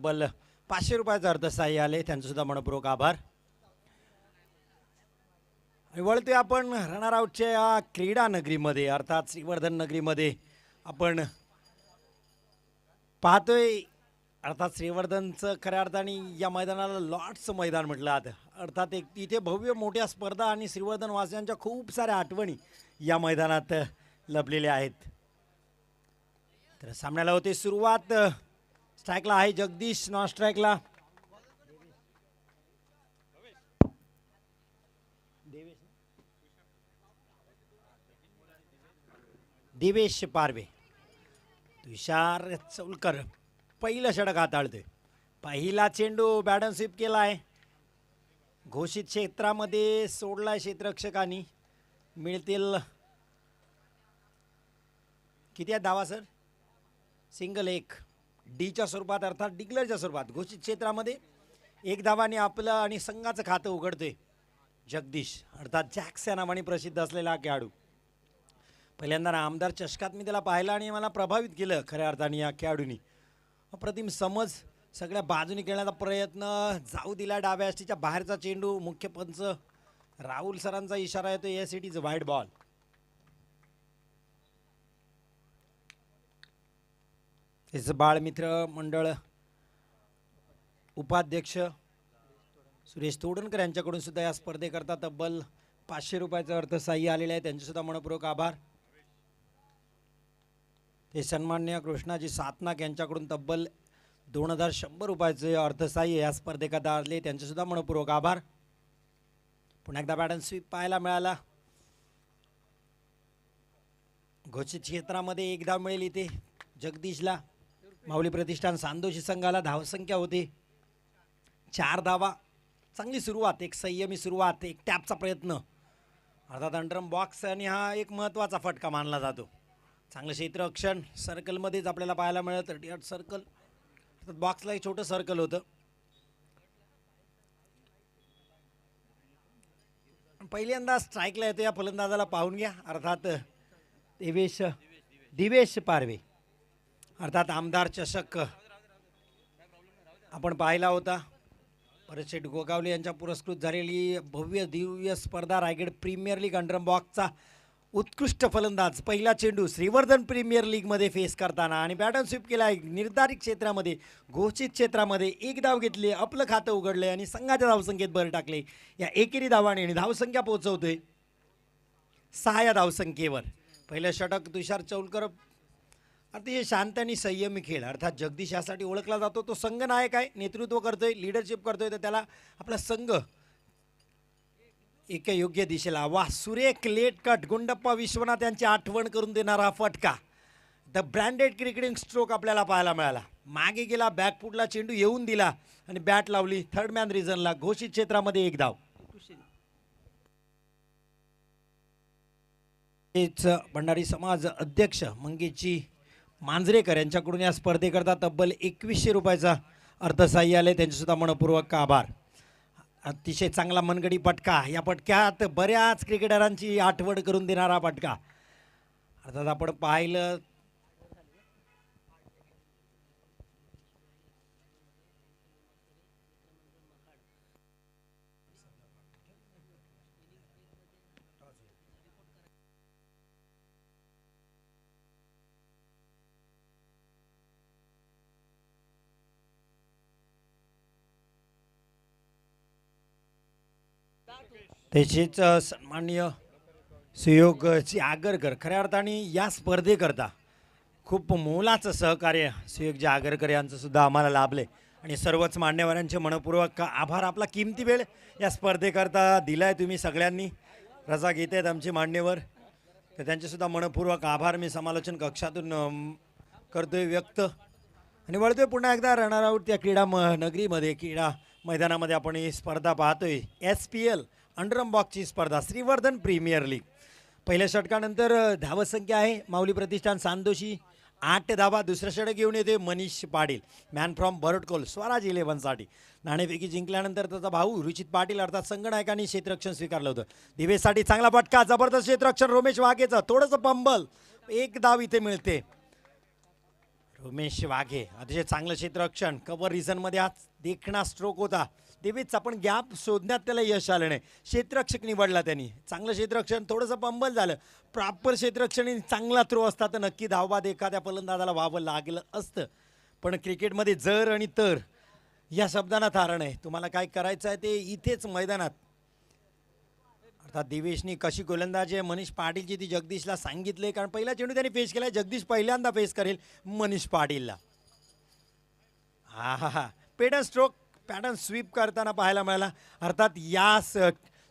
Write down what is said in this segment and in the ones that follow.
बल 500 रुपयाचं अर्थसहाय्य आले, त्यांचं सुद्धा मनपूर्वक आभार. आणि वळतोय आपण रनर आउटच्या या क्रीडा नगरीमध्ये अर्थात श्रीवर्धन नगरीमध्ये आपण पाहतोय. अर्थात श्रीवर्धनचं खऱ्या अर्थाने या मैदानाला लॉर्ड्सचं मैदान म्हटलं जातं. अर्थात एक तिथे भव्य मोठ्या स्पर्धा आणि श्रीवर्धन वासियांच्या खूप साऱ्या आठवणी या मैदानात लपलेल्या आहेत. तर सामन्याला होते सुरुवात. स्ट्राईकला आहे जगदीश, नॉन स्ट्राईकला देवेश पारवे. तुषार चौलकर पहिलं षटक हाताळतोय. पहिला चेंडू बॅटन स्वीप केलाय, घोषित क्षेत्रामध्ये सोडलाय क्षेत्ररक्षकांनी. मिळतील किती आहेत धावा सर? सिंगल एक डीच्या स्वरूपात अर्थात डिक्लेअरच्या स्वरूपात घोषित क्षेत्रामध्ये एक धावाने आपलं आणि संघाचं खातं उघडतोय जगदीश अर्थात जॅक्स या नावाने प्रसिद्ध असलेला खेळाडू. पहिल्यांदा आमदार चषकात मी त्याला पाहिलं आणि मला प्रभावित केलं खऱ्या अर्थाने या खेळाडूंनी. अप्रतिम समज, सगळ्या बाजूनी खेळण्याचा प्रयत्न, जाऊ दिला डाव्या अष्टीच्या बाहेरचा चेंडू. मुख्य पंच राहुल सरांचा इशारा येतो या सिटीचं वाईड बॉल. त्याचं बाळमित्र मंडळ उपाध्यक्ष सुरेश तोडणकर यांच्याकडून सुद्धा या स्पर्धेकरता तब्बल 500 रुपयाचं अर्थसहाय्य आलेलं आहे, त्यांचे सुद्धा मनपूर्वक आभार. ते सन्माननीय कृष्णाजी सातनाक यांच्याकडून तब्बल 2100 रुपयाचे अर्थसहाय्य या स्पर्धेकरता आले, त्यांचे सुद्धा मनपूर्वक आभार. पुन्हा एकदा बॅटन स्वीप पाहायला मिळाला. घोषित क्षेत्रामध्ये एक धाव मिळेल इथे जगदीशला. माऊली प्रतिष्ठान सांदोशी संघाला धावसंख्या होते 4 धावा. चांगली सुरुवात, एक संयमी सुरुवात, एक टॅपचा प्रयत्न अर्थात अंडरम बॉक्स आणि हा एक महत्त्वाचा फटका मानला जातो. चांगलं क्षेत्ररक्षण सर्कलमध्येच आपल्याला पाहायला मिळतं. 38 सर्कल अर्थात बॉक्सला एक छोटं सर्कल होतं. पहिल्यांदा स्ट्राईकला येतो या फलंदाजाला पाहून घ्या अर्थात दिवेश पारवे. अर्थात आमदार चषक आपण पाहिला होता. परतशेठ गोगावले यांच्या पुरस्कृत झालेली भव्य दिव्य स्पर्धा रायगड प्रीमियर लीग अंडरम बॉक्सचा उत्कृष्ट फलंदाज पहिला चेंडू श्रीवर्धन प्रीमियर लीगमध्ये फेस करताना आणि बॅटन स्वीप केला. निर्धारित क्षेत्रामध्ये घोषित क्षेत्रामध्ये एक धाव घेतली, आपलं खातं उघडले आणि संघाच्या धावसंख्येत भर टाकले. या एकेरी धावाने आणि धावसंख्या पोहोचवतोय 6 या धावसंख्येवर. पहिलं षटक तुषार चौलकर अतिशय शांत आणि संयमी खेळ अर्थात जगदीश यासाठी ओळखला जातो. तो संघनायक आहे, नेतृत्व करतोय, लिडरशिप करतोय, तर त्याला आपला संघ एका योग्य दिशेला. वा, सुरेख लेट कट गुंडप्पा विश्वनाथ यांची आठवण करून देणारा फटका. द ब्रँडेड क्रिकेटिंग स्ट्रोक आपल्याला पाहायला मिळाला. मागे गेला, बॅकफुटला चेंडू येऊन दिला आणि बॅट लावली थर्ड मॅन रिझनला. घोषित क्षेत्रामध्ये एक धाव. भंडारी समाज अध्यक्ष मंगेशजी मांजरेकर यांच्याकडून या स्पर्धेकरता तब्बल 2100 रुपयाचा अर्थसहाय्य आले, त्यांचे सुद्धा मनपूर्वक आभार. अतिशय चांगला मनगडी पटका. या पटक्यात बऱ्याच क्रिकेटरांची आठवण करून देणारा पटका अर्थात आपण पाहिलं. तसेच सन्माननीय सुयोगजी आगरकर खऱ्या अर्थाने या स्पर्धेकरता खूप मोलाचं सहकार्य सुयोगजी आगरकर यांचं सुद्धा आम्हाला लाभले आणि सर्वच मान्यवरांचे मनपूर्वक आभार. आपला किमती वेळ या स्पर्धेकरता दिलाय तुम्ही सगळ्यांनी. रजा घेत आहेत आमचे मान्यवर, तर त्यांचे सुद्धा मनपूर्वक आभार मी समालोचन कक्षातून करतोय व्यक्त. आणि वळतोय पुन्हा एकदा रनर आउट त्या क्रीडा नगरीमध्ये क्रीडा मैदानामध्ये आपण ही स्पर्धा पाहतोय. SPL अंडरम बॉक्सची स्पर्धा श्रीवर्धन प्रीमियर लीग. पहिल्या षटकानंतर धावसंख्या आहे माऊली प्रतिष्ठान सांदोशी 8 धावा. दुसऱ्या षटक घेऊन येते मनीष पाटील मॅन फ्रॉम बरटकोल स्वराज 11साठी. नाणेफेकी जिंकल्यानंतर त्याचा भाऊ रुचित पाटील अर्थात संघनायकांनी क्षेत्ररक्षण स्वीकारलं होतं. दिवेशसाठी चांगला फटका, जबरदस्त क्षेत्ररक्षण रोमेश वाघेचं, थोडंसं पंबल, एक धाव इथे मिळते. उमेश वाघे अतिशय चांगलं क्षेत्ररक्षण. कव्हर रिझनमध्ये आज देखणा स्ट्रोक होता. तेवीच आपण गॅप शोधण्यात त्याला यश आलं नाही. क्षेत्ररक्षक निवडला त्यांनी. चांगलं क्षेत्ररक्षण, थोडंसं पंबल झालं. प्रॉपर क्षेत्ररक्षण आणि चांगला थ्रो असता तर नक्की धावबाद एखाद्या फलंदाजाला व्हावं लागलं असतं. पण क्रिकेटमध्ये जर आणि तर या शब्दांना तारण आहे. तुम्हाला काय करायचं आहे ते इथेच मैदानात. अर्थात दिवेशनी कशी गोलंदाजी आहे मनीष पाटीलची ती जगदीशला सांगितले, कारण पहिला चेंडू त्यांनी फेस केला. जगदीश पहिल्यांदा फेस करेल मनीष पाटीलला. हा हा हा पेडन स्ट्रोक पॅटर्न स्वीप करताना पाहायला मिळाला. अर्थात या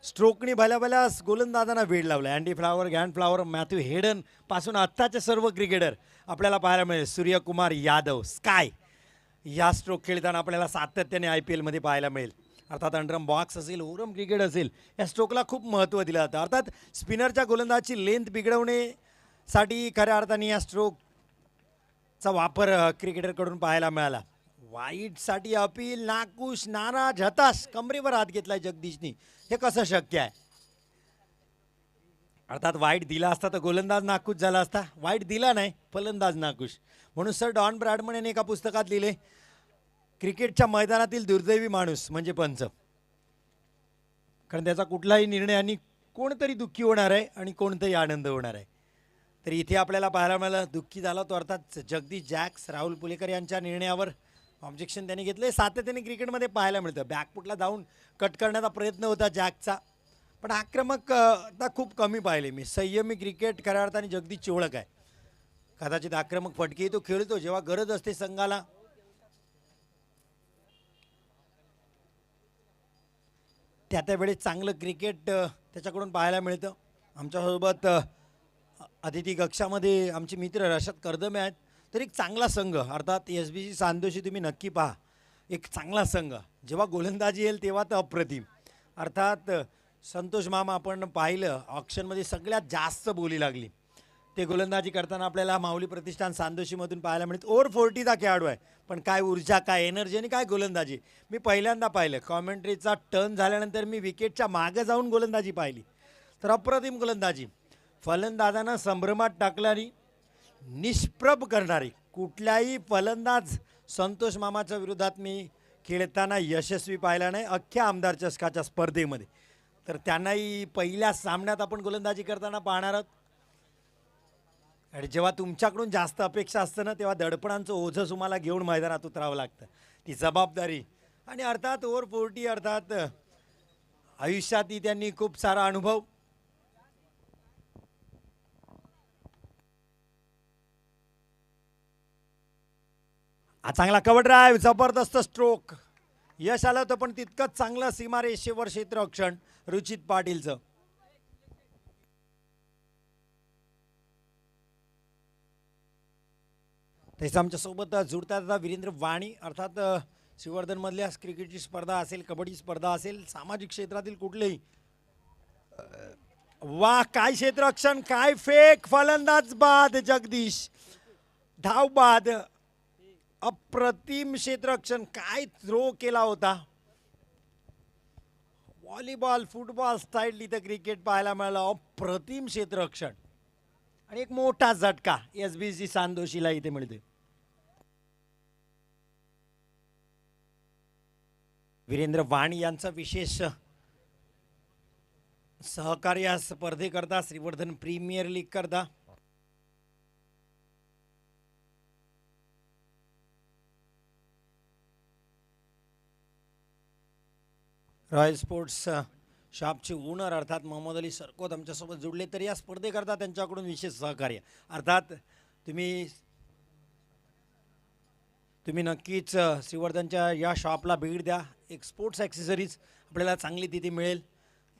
स्ट्रोकनी भल्या भल्या गोलंदाजांना वेळ लावला. Andy Flower, Grant Flower, Matthew Hayden पासून आत्ताचे सर्व क्रिकेटर आपल्याला पाहायला मिळेल. सूर्यकुमार यादव स्काय या स्ट्रोक खेळताना आपल्याला सातत्याने IPL मध्ये पाहायला मिळेल. अर्थात अंडरम बॉक्स असेल, ओरम क्रिकेट असेल, या स्ट्रोकला खूप महत्त्व दिलं जातं. अर्थात स्पिनरच्या गोलंदाजाची लेंथ बिघडवण्यासाठी खऱ्या अर्थाने या स्ट्रोकचा वापर क्रिकेटरकडून पाहायला मिळाला. वाईटसाठी अपील, नाकुश, नाराज, हताश, कमरेवर हात घेतलाय जगदीशनी. हे कसं शक्य आहे? अर्थात वाईट दिला असता तर गोलंदाज नाखुश झाला असता. वाईट दिला नाही, फलंदाज नाखुश. म्हणून सर डॉन ब्रॅडमन यांनी एका पुस्तकात लिहिले, क्रिकेटच्या मैदानातील दुर्दैवी माणूस म्हणजे पंच. कारण त्याचा कुठलाही निर्णय आणि कोणतरी दुःखी होणार आहे आणि कोणतंही आनंद होणार आहे. तर इथे आपल्याला पाहायला मिळालं दुःखी झाला तो अर्थात जगदीश जॅक्स. राहुल पुलेकर यांच्या निर्णयावर ऑब्जेक्शन त्यांनी घेतले. सातत्याने क्रिकेटमध्ये पाहायला मिळतं. बॅकफुटला जाऊन कट करण्याचा प्रयत्न होता जॅकचा, पण आक्रमकता खूप कमी पाहिले मी. संयमी क्रिकेट खऱ्या अर्थाने जगदीशची ओळख आहे. कदाचित आक्रमक फटके तो खेळतो जेव्हा गरज असते संघाला. त्यावेळेस चांगलं क्रिकेट त्याच्याकडून पाहायला मिळतं. आमच्यासोबत अतिथी कक्षामध्ये आमचे मित्र रशद कर्दमे आहेत. तर एक चांगला संघ अर्थात SBC सांदोशी तुम्ही नक्की पहा. एक चांगला संघ जेव्हा गोलंदाजी येईल तेव्हा तर अप्रतिम. अर्थात संतोष मामा आपण पाहिलं ऑक्शनमध्ये सगळ्यात जास्त बोली लागली. ते गोलंदाजी करताना आपल्याला माऊली प्रतिष्ठान सांदोशीमधून पाहायला मिळतं. ओव्हर 40चा खेळाडू आहे, पण काय ऊर्जा, काय एनर्जी आणि काय गोलंदाजी. मी पहिल्यांदा पाहिलं कॉमेंट्रीचा टर्न झाल्यानंतर मी विकेटच्या मागे जाऊन गोलंदाजी पाहिली. तर अप्रतिम गोलंदाजी. फलंदाजांना संभ्रमात टाकणारी, निष्प्रभ करणारी. कुठल्याही फलंदाज संतोष मामाच्या विरोधात मी खेळताना यशस्वी पाहिला नाही अख्ख्या आमदार चषकाच्या स्पर्धेमध्ये. तर त्यांनाही पहिल्या सामन्यात आपण गोलंदाजी करताना पाहणार आहोत. आणि जेव्हा तुमच्याकडून जास्त अपेक्षा असतं ना, तेव्हा दडपणांचं ओझं तुम्हाला घेऊन मैदानात उतरावं लागतं. ती जबाबदारी आणि अर्थात ओव्हर 40 अर्थात आयुष्यातही त्यांनी खूप सारा अनुभव. हा चांगला कव्हर ड्राईव्ह, जबरदस्त स्ट्रोक. यश आलं होतं पण तितकंच चांगलं सीमारेषेवर क्षेत्ररक्षण रुचित पाटीलचं. तसं आमच्यासोबत जुळतात आता वीरेंद्र वाणी. अर्थात श्रीवर्धनमधल्या क्रिकेटची स्पर्धा असेल, कबड्डी स्पर्धा असेल, सामाजिक क्षेत्रातील कुठलेही. वा काय क्षेत्ररक्षण, काय फेक, फलंदाज बाद जगदीश, धाव बाद. अप्रतिम क्षेत्ररक्षण, काय थ्रो केला होता. व्हॉलीबॉल, फुटबॉल स्टाईल इथं क्रिकेट पाहायला मिळालं. अप्रतिम क्षेत्ररक्षण आणि एक मोठा झटका SBC सांदोशीला इथे मिळते. वीरेंद्र वाणी यांचा विशेष सहकार्य स्पर्धेकरता श्रीवर्धन प्रीमियर लीग करता. रॉयल स्पोर्ट्स शॉपचे ओनर अर्थात मोहम्मद अली सरकोत आमच्यासोबत जुडले. तर या स्पर्धेकरता त्यांच्याकडून विशेष सहकार्य. अर्थात तुम्ही नक्कीच श्रीवर्धनच्या या शॉपला भेट द्या. एक स्पोर्ट्स ॲक्सेसरीज आपल्याला चांगली तिथे मिळेल.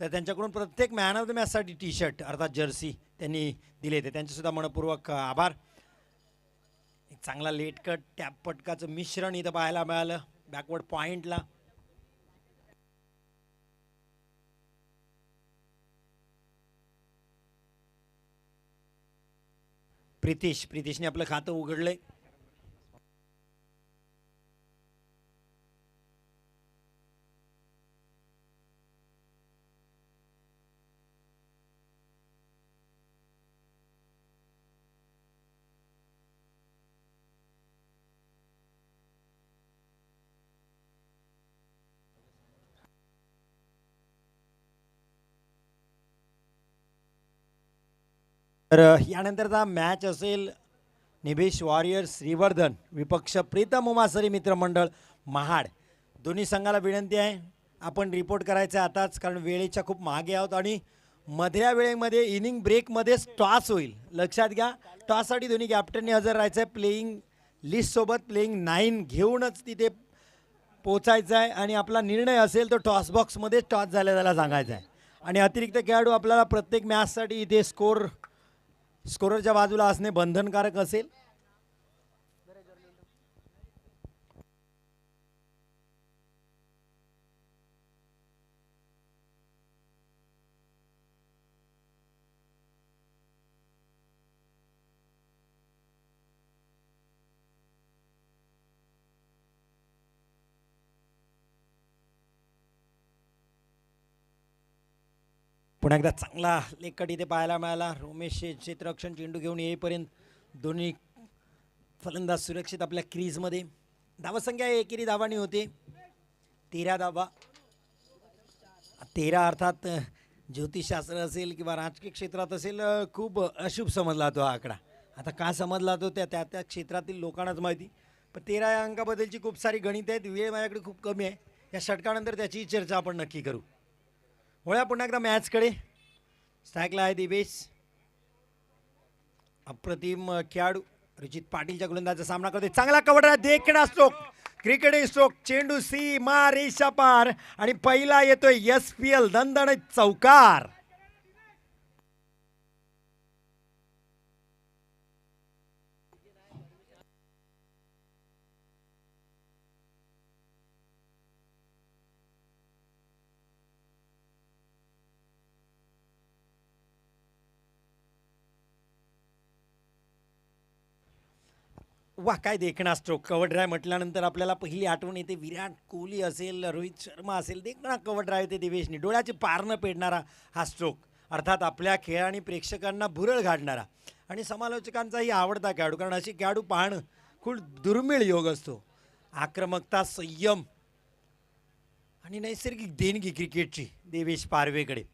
तर त्यांच्याकडून प्रत्येक मॅन ऑफ द मॅचसाठी T-शर्ट अर्थात जर्सी त्यांनी दिले. ते त्यांचेसुद्धा मनपूर्वक आभार. एक चांगला लेट कट टॅप पटकाचं मिश्रण इथं पाहायला मिळालं बॅकवर्ड पॉईंटला. प्रितीशने आपलं खातं उघडलंय. तर यानंतरचा मॅच असेल निभेश वॉरियर्स श्रीवर्धन विपक्ष प्रीतम उमासरी मित्रमंडळ महाड. दोन्ही संघाला विनंती आहे आपण रिपोर्ट करायचं आहे आताच, कारण वेळेच्या खूप मागे आहोत आणि मधल्या वेळेमध्ये इनिंग ब्रेकमध्येच टॉस होईल. लक्षात घ्या, टॉससाठी दोन्ही कॅप्टननी हजर राहायचं आहे. प्लेईंग लिस्टसोबत प्लेईंग 9 घेऊनच तिथे पोचायचं आहे आणि आपला निर्णय असेल तो टॉस बॉक्समध्ये टॉस झालेला सांगायचा आहे. आणि अतिरिक्त खेळाडू आपल्याला प्रत्येक मॅचसाठी इथे स्कोररच्या बाजूला असणे बंधनकारक असेल. पुन्हा एकदा चांगला लेकट इथे पाहायला मिळाला. रोमेश क्षेत्ररक्षण चेंडू घेऊन येईपर्यंत दोन्ही फलंदाज सुरक्षित आपल्या क्रीजमध्ये. धावसंख्या एकेरी धावांनी होते 13 धावा. 13 अर्थात ज्योतिषशास्त्र असेल किंवा राजकीय क्षेत्रात असेल खूप अशुभ समजला तो आकडा. आता का समजला तो त्या त्या क्षेत्रातील लोकांनाच माहिती. पण 13 या अंकाबद्दलची खूप सारी गणित आहेत. वेळ माझ्याकडे खूप कमी आहे. या षटकानंतर त्याची चर्चा आपण नक्की करू. वळ्या पुन्हा एकदा मॅचकडे. स्ट्राईकला आहे दिवेश. अप्रतिम खेळाडू रुचित पाटीलच्या गोलंदाजाचा सामना करते. चांगला कव्हर आहे, देखणा स्ट्रोक, क्रिकेटिंग स्ट्रोक, चेंडू सीमा रेषा पार आणि पहिला येतोय SPL दणदणीत चौकार. वा, काय देखणा स्ट्रोक. कव्हर ड्राईव्ह म्हटल्यानंतर आपल्याला पहिली आठवण येते विराट कोहली असेल, रोहित शर्मा असेल. देखणा कव्हर ड्राईव्ह येते दिवेशनी. डोळ्याची पार न पेडणारा हा स्ट्रोक, अर्थात आपल्या खेळ आणि प्रेक्षकांना भुरळ घालणारा आणि समालोचकांचाही आवडता खेळाडू, कारण अशी खेळाडू पाहणं खूप दुर्मिळ योग असतो. आक्रमकता, संयम आणि नैसर्गिक देणगी क्रिकेटची देवेश पारवेकडे.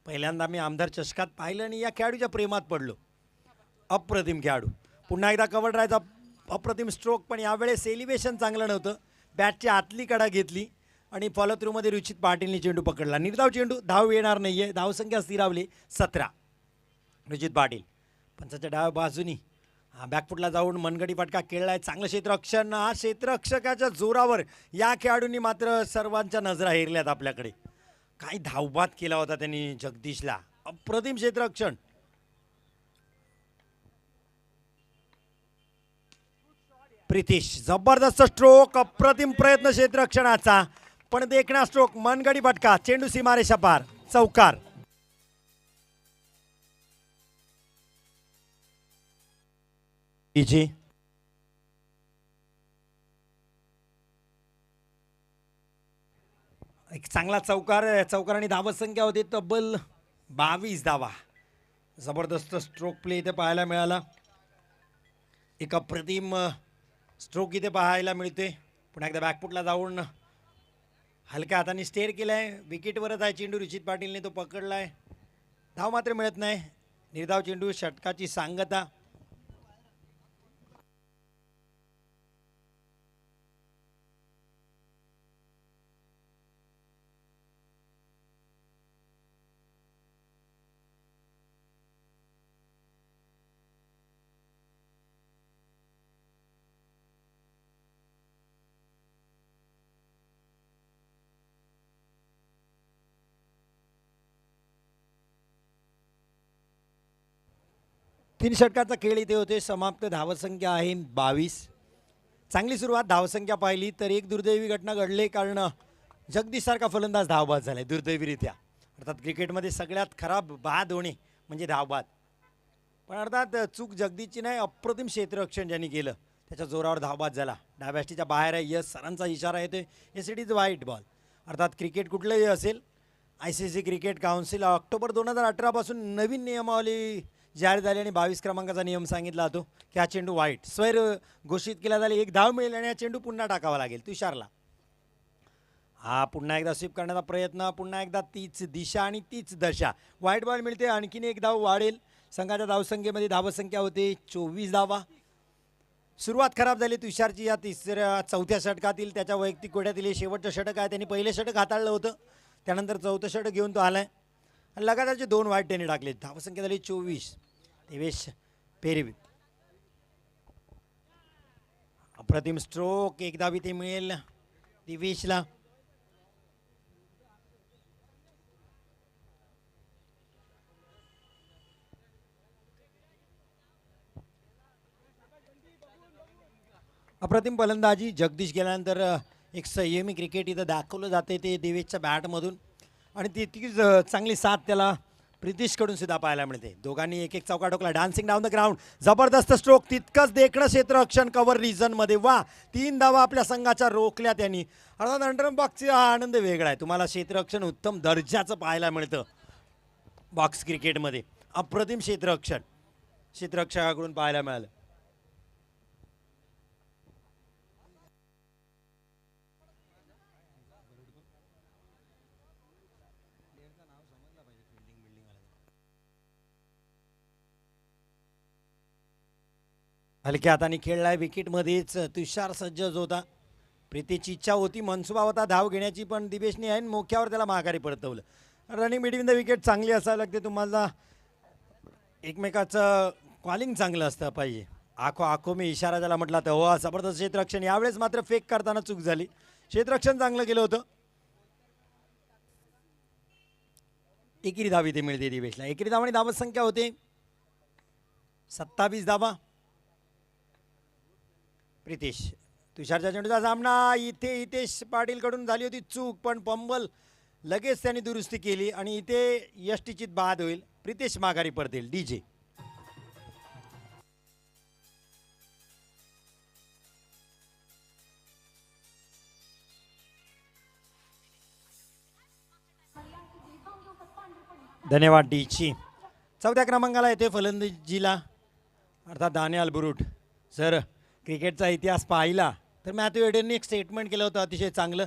पहिल्यांदा मी आमदार चषकात पाहिलं आणि या खेळाडूच्या प्रेमात पडलो. अप्रतिम खेळाडू. पुन्हा एकदा कव्हर ड्राईव्हचा अप्रतिम स्ट्रोक, पण यावेळेस एलिव्हेशन चांगलं नव्हतं. बॅटची आतली कडा घेतली आणि फॉलो थ्रूमध्ये रुचित पाटीलने चेंडू पकडला. निर्धाव चेंडू, धाव येणार नाही आहे. धावसंख्या स्थिरावली 17. रुचित पाटील पंचाच्या डाव्या बाजूनी बॅकफुटला जाऊन मनगडी फटका खेळलाय. चांगलं क्षेत्ररक्षण. हा क्षेत्ररक्षकाच्या जोरावर या खेळाडूंनी मात्र सर्वांच्या नजरा हेरल्यात आपल्याकडे. काय धावबाद केला होता त्यांनी जगदीशला. अप्रतिम क्षेत्ररक्षण. प्रितीश, जबरदस्त स्ट्रोक, अप्रतिम प्रयत्न क्षेत्ररक्षणाचा, पण देखणा स्ट्रोक, मनगडी फटका, चेंडू सीमारेषा पार, चौकार. एक चांगला चौकार. चौकाराने धावसंख्या होती तब्बल 22 धावा. जबरदस्त स्ट्रोक प्ले इथे पाहायला मिळाला. एक अप्रतिम स्ट्रोक इथे पाहायला मिळते. पुन्हा एकदा बॅकफुटला जाऊन हलक्या हाताने स्टेअर केलाय. विकेटवरच आहे चेंडू. रुचित पाटीलने तो पकडलाय. धाव मात्र मिळत नाही. निर्धाव चेंडू, षटकाची सांगता. तीन षटकाचा खेळ इथे होते. समाप्त. धावसंख्या आहे 22. चांगली सुरुवात. धावसंख्या पाहिली तर एक दुर्दैवी घटना घडली, कारण जगदीशसारखा फलंदाज धावबाद झालाय दुर्दैवीरित्या. अर्थात क्रिकेटमध्ये सगळ्यात खराब बाद होणे म्हणजे धावबाद. पण अर्थात चूक जगदीशची नाही. अप्रतिम क्षेत्ररक्षण ज्यांनी केलं त्याच्या जोरावर धावबाद झाला. डाव्याष्टीच्या बाहेर आहे. यस सरांचा इशारा येतोय. Yes, it is white ball. अर्थात क्रिकेट कुठलंही असेल, ICC क्रिकेट काउन्सिल ऑक्टोबर 2018 पासून नवीन नियमावली जाहीर झाली आणि 22 क्रमांकाचा नियम सांगितला होतो की हा चेंडू वाईट स्वैर घोषित केला झाला. एक धाव मिळेल आणि हा चेंडू पुन्हा टाकावा लागेल तुषारला. हा पुन्हा एकदा स्वीप करण्याचा प्रयत्न. पुन्हा एकदा तीच दिशा आणि तीच दशा. व्हाईट बॉल मिळते. आणखीन एक धाव वाढेल. संघाच्या धावसंख्येमध्ये धावसंख्या होते 24 धावा. सुरुवात खराब झाली तुषारची या चौथ्या षटकातील. त्याच्या वैयक्तिक कोड्यातील हे शेवटचं षटक आहे. त्यांनी पहिले षटक हाताळलं होतं, त्यानंतर चौथं षटक घेऊन तो आलाय आणि लगातारचे 2 वाईट त्यांनी टाकले. धावसंख्या झाली 24. देवेश पेरवी अप्रतिम स्ट्रोक, एक धाव इथे मिळेल दिवेशला. अप्रतिम फलंदाजी. जगदीश गेल्यानंतर एक संयमी क्रिकेट इथं दाखवलं जाते ते देवेशच्या बॅटमधून आणि तितकीच चांगली साथ त्याला प्रितिशकडून सुद्धा पाहायला मिळते. दोघांनी एक एक चौका ठोकला. डान्सिंग डाऊन द ग्राउंड, जबरदस्त स्ट्रोक, तितकंच देखणं क्षेत्ररक्षण कव्हर रिजनमध्ये. वा, 3 धावा आपल्या संघाच्या रोखल्या त्यांनी. अर्थात अंडर बॉक्सचा हा आनंद वेगळा आहे. तुम्हाला क्षेत्ररक्षण उत्तम दर्जाचं पाहायला मिळतं बॉक्स क्रिकेटमध्ये. अप्रतिम क्षेत्ररक्षकाकडून पाहायला मिळालं. हलक्या हाताने खेळलाय. विकेटमध्येच तुषार सज्जच होता. प्रीतीची इच्छा होती, मनसुबा होता धाव घेण्याची, पण दिवेशने ऐन मोक्यावर त्याला माघारी परतवलं. रनिंग बिटवीन द विकेट चांगली असायला लागते. तुम्हाला एकमेकाचं कॉलिंग चांगलं असतं पाहिजे. आखो मी इशारा ज्याला म्हटला तर हो. जबरदस्त क्षेत्ररक्षण. यावेळेस मात्र फेक करताना चूक झाली. क्षेत्ररक्षण चांगलं केलं होतं. एकेरी धाव इथे मिळते दिवेशला. एकेरी धाव आणि धावत संख्या होते 27 धावा. प्रितेश तुषारच्या चेंडूचा सामना. इथे हितेश पाटीलकडून झाली होती चूक, पण पंबल लगेच त्यांनी दुरुस्ती केली आणि इथे यष्टीचित बाद होईल. प्रितेश माघारी परतेल. डीजे धन्यवाद. डीची चौथ्या क्रमांकाला येते फलंदाजीला अर्थात दानियाल बुरुट. सर, क्रिकेटचा इतिहास पाहिला तर मॅथ्यू एडनने एक स्टेटमेंट केलं होतं अतिशय चांगलं,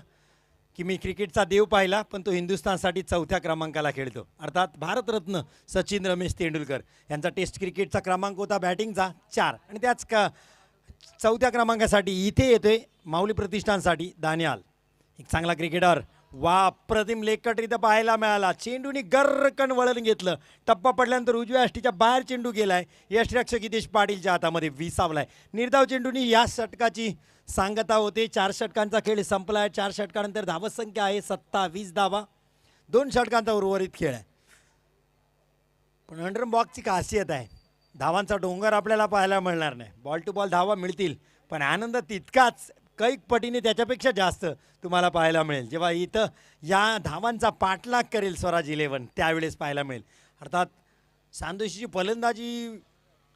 की मी क्रिकेटचा देव पाहिला पण तो हिंदुस्थानसाठी चौथ्या क्रमांकाला खेळतो. अर्थात भारतरत्न सचिन रमेश तेंडुलकर यांचा टेस्ट क्रिकेटचा क्रमांक होता बॅटिंगचा 4 आणि त्याच चौथ्या क्रमांकासाठी इथे येतोय माऊली प्रतिष्ठानसाठी दानियाल. एक चांगला क्रिकेटर. वा, अप्रतिम लेग कट इथं पाहायला मिळाला. चेंडूने गर्रकन वळण घेतलं. टप्पा पडल्यानंतर उजव्या यष्टीच्या बाहेर चेंडू गेलाय. यष्टीरक्षक हितेश पाटीलच्या हातामध्ये विसावलाय. निर्धाव चेंडूनी या षटकाची सांगता होते. 4 षटकांचा खेळ संपला आहे. 4 षटकानंतर धावसंख्या आहे 27 धावा. 2 षटकांचा उर्वरित खेळ आहे. पण अंडर बॉक्सची खासियत आहे, धावांचा डोंगर आपल्याला पाहायला मिळणार नाही. बॉल टू बॉल धावा मिळतील, पण आनंद तितकाच कैक पटीने त्याच्यापेक्षा जास्त तुम्हाला पाहायला मिळेल जेव्हा इथं या धावांचा पाठलाग करेल स्वराज 11 त्यावेळेस पाहायला मिळेल. अर्थात सांदोशीची फलंदाजी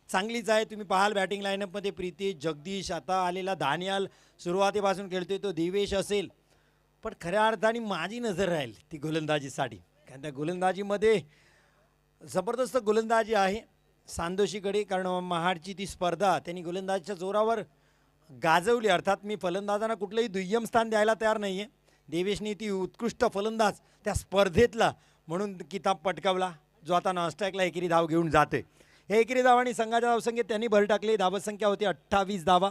चांगलीच आहे. तुम्ही पाहाल बॅटिंग लाईनअपमध्ये प्रीती, जगदीश, आता आलेला दानियाल सुरुवातीपासून खेळतोय तो देवेश असेल. पण खऱ्या अर्थाने माझी नजर राहील ती गोलंदाजीसाठी, कारण त्या गोलंदाजीमध्ये जबरदस्त गोलंदाजी आहे सांदोशीकडे. कारण महाडची ती स्पर्धा त्यांनी गोलंदाजीच्या जोरावर गाजवली. अर्थात मी फलंदाजांना कुठलंही दुय्यम स्थान द्यायला तयार नाही आहे. देवेशने ती उत्कृष्ट फलंदाज त्या स्पर्धेतला म्हणून किताब पटकावला, जो आता नॉनस्ट्राईकला एकेरी धाव घेऊन जाते. या एकेरी धाव आणि संघाच्या धावसंख्येत त्यांनी भर टाकली. धावसंख्या होती 28 धावा.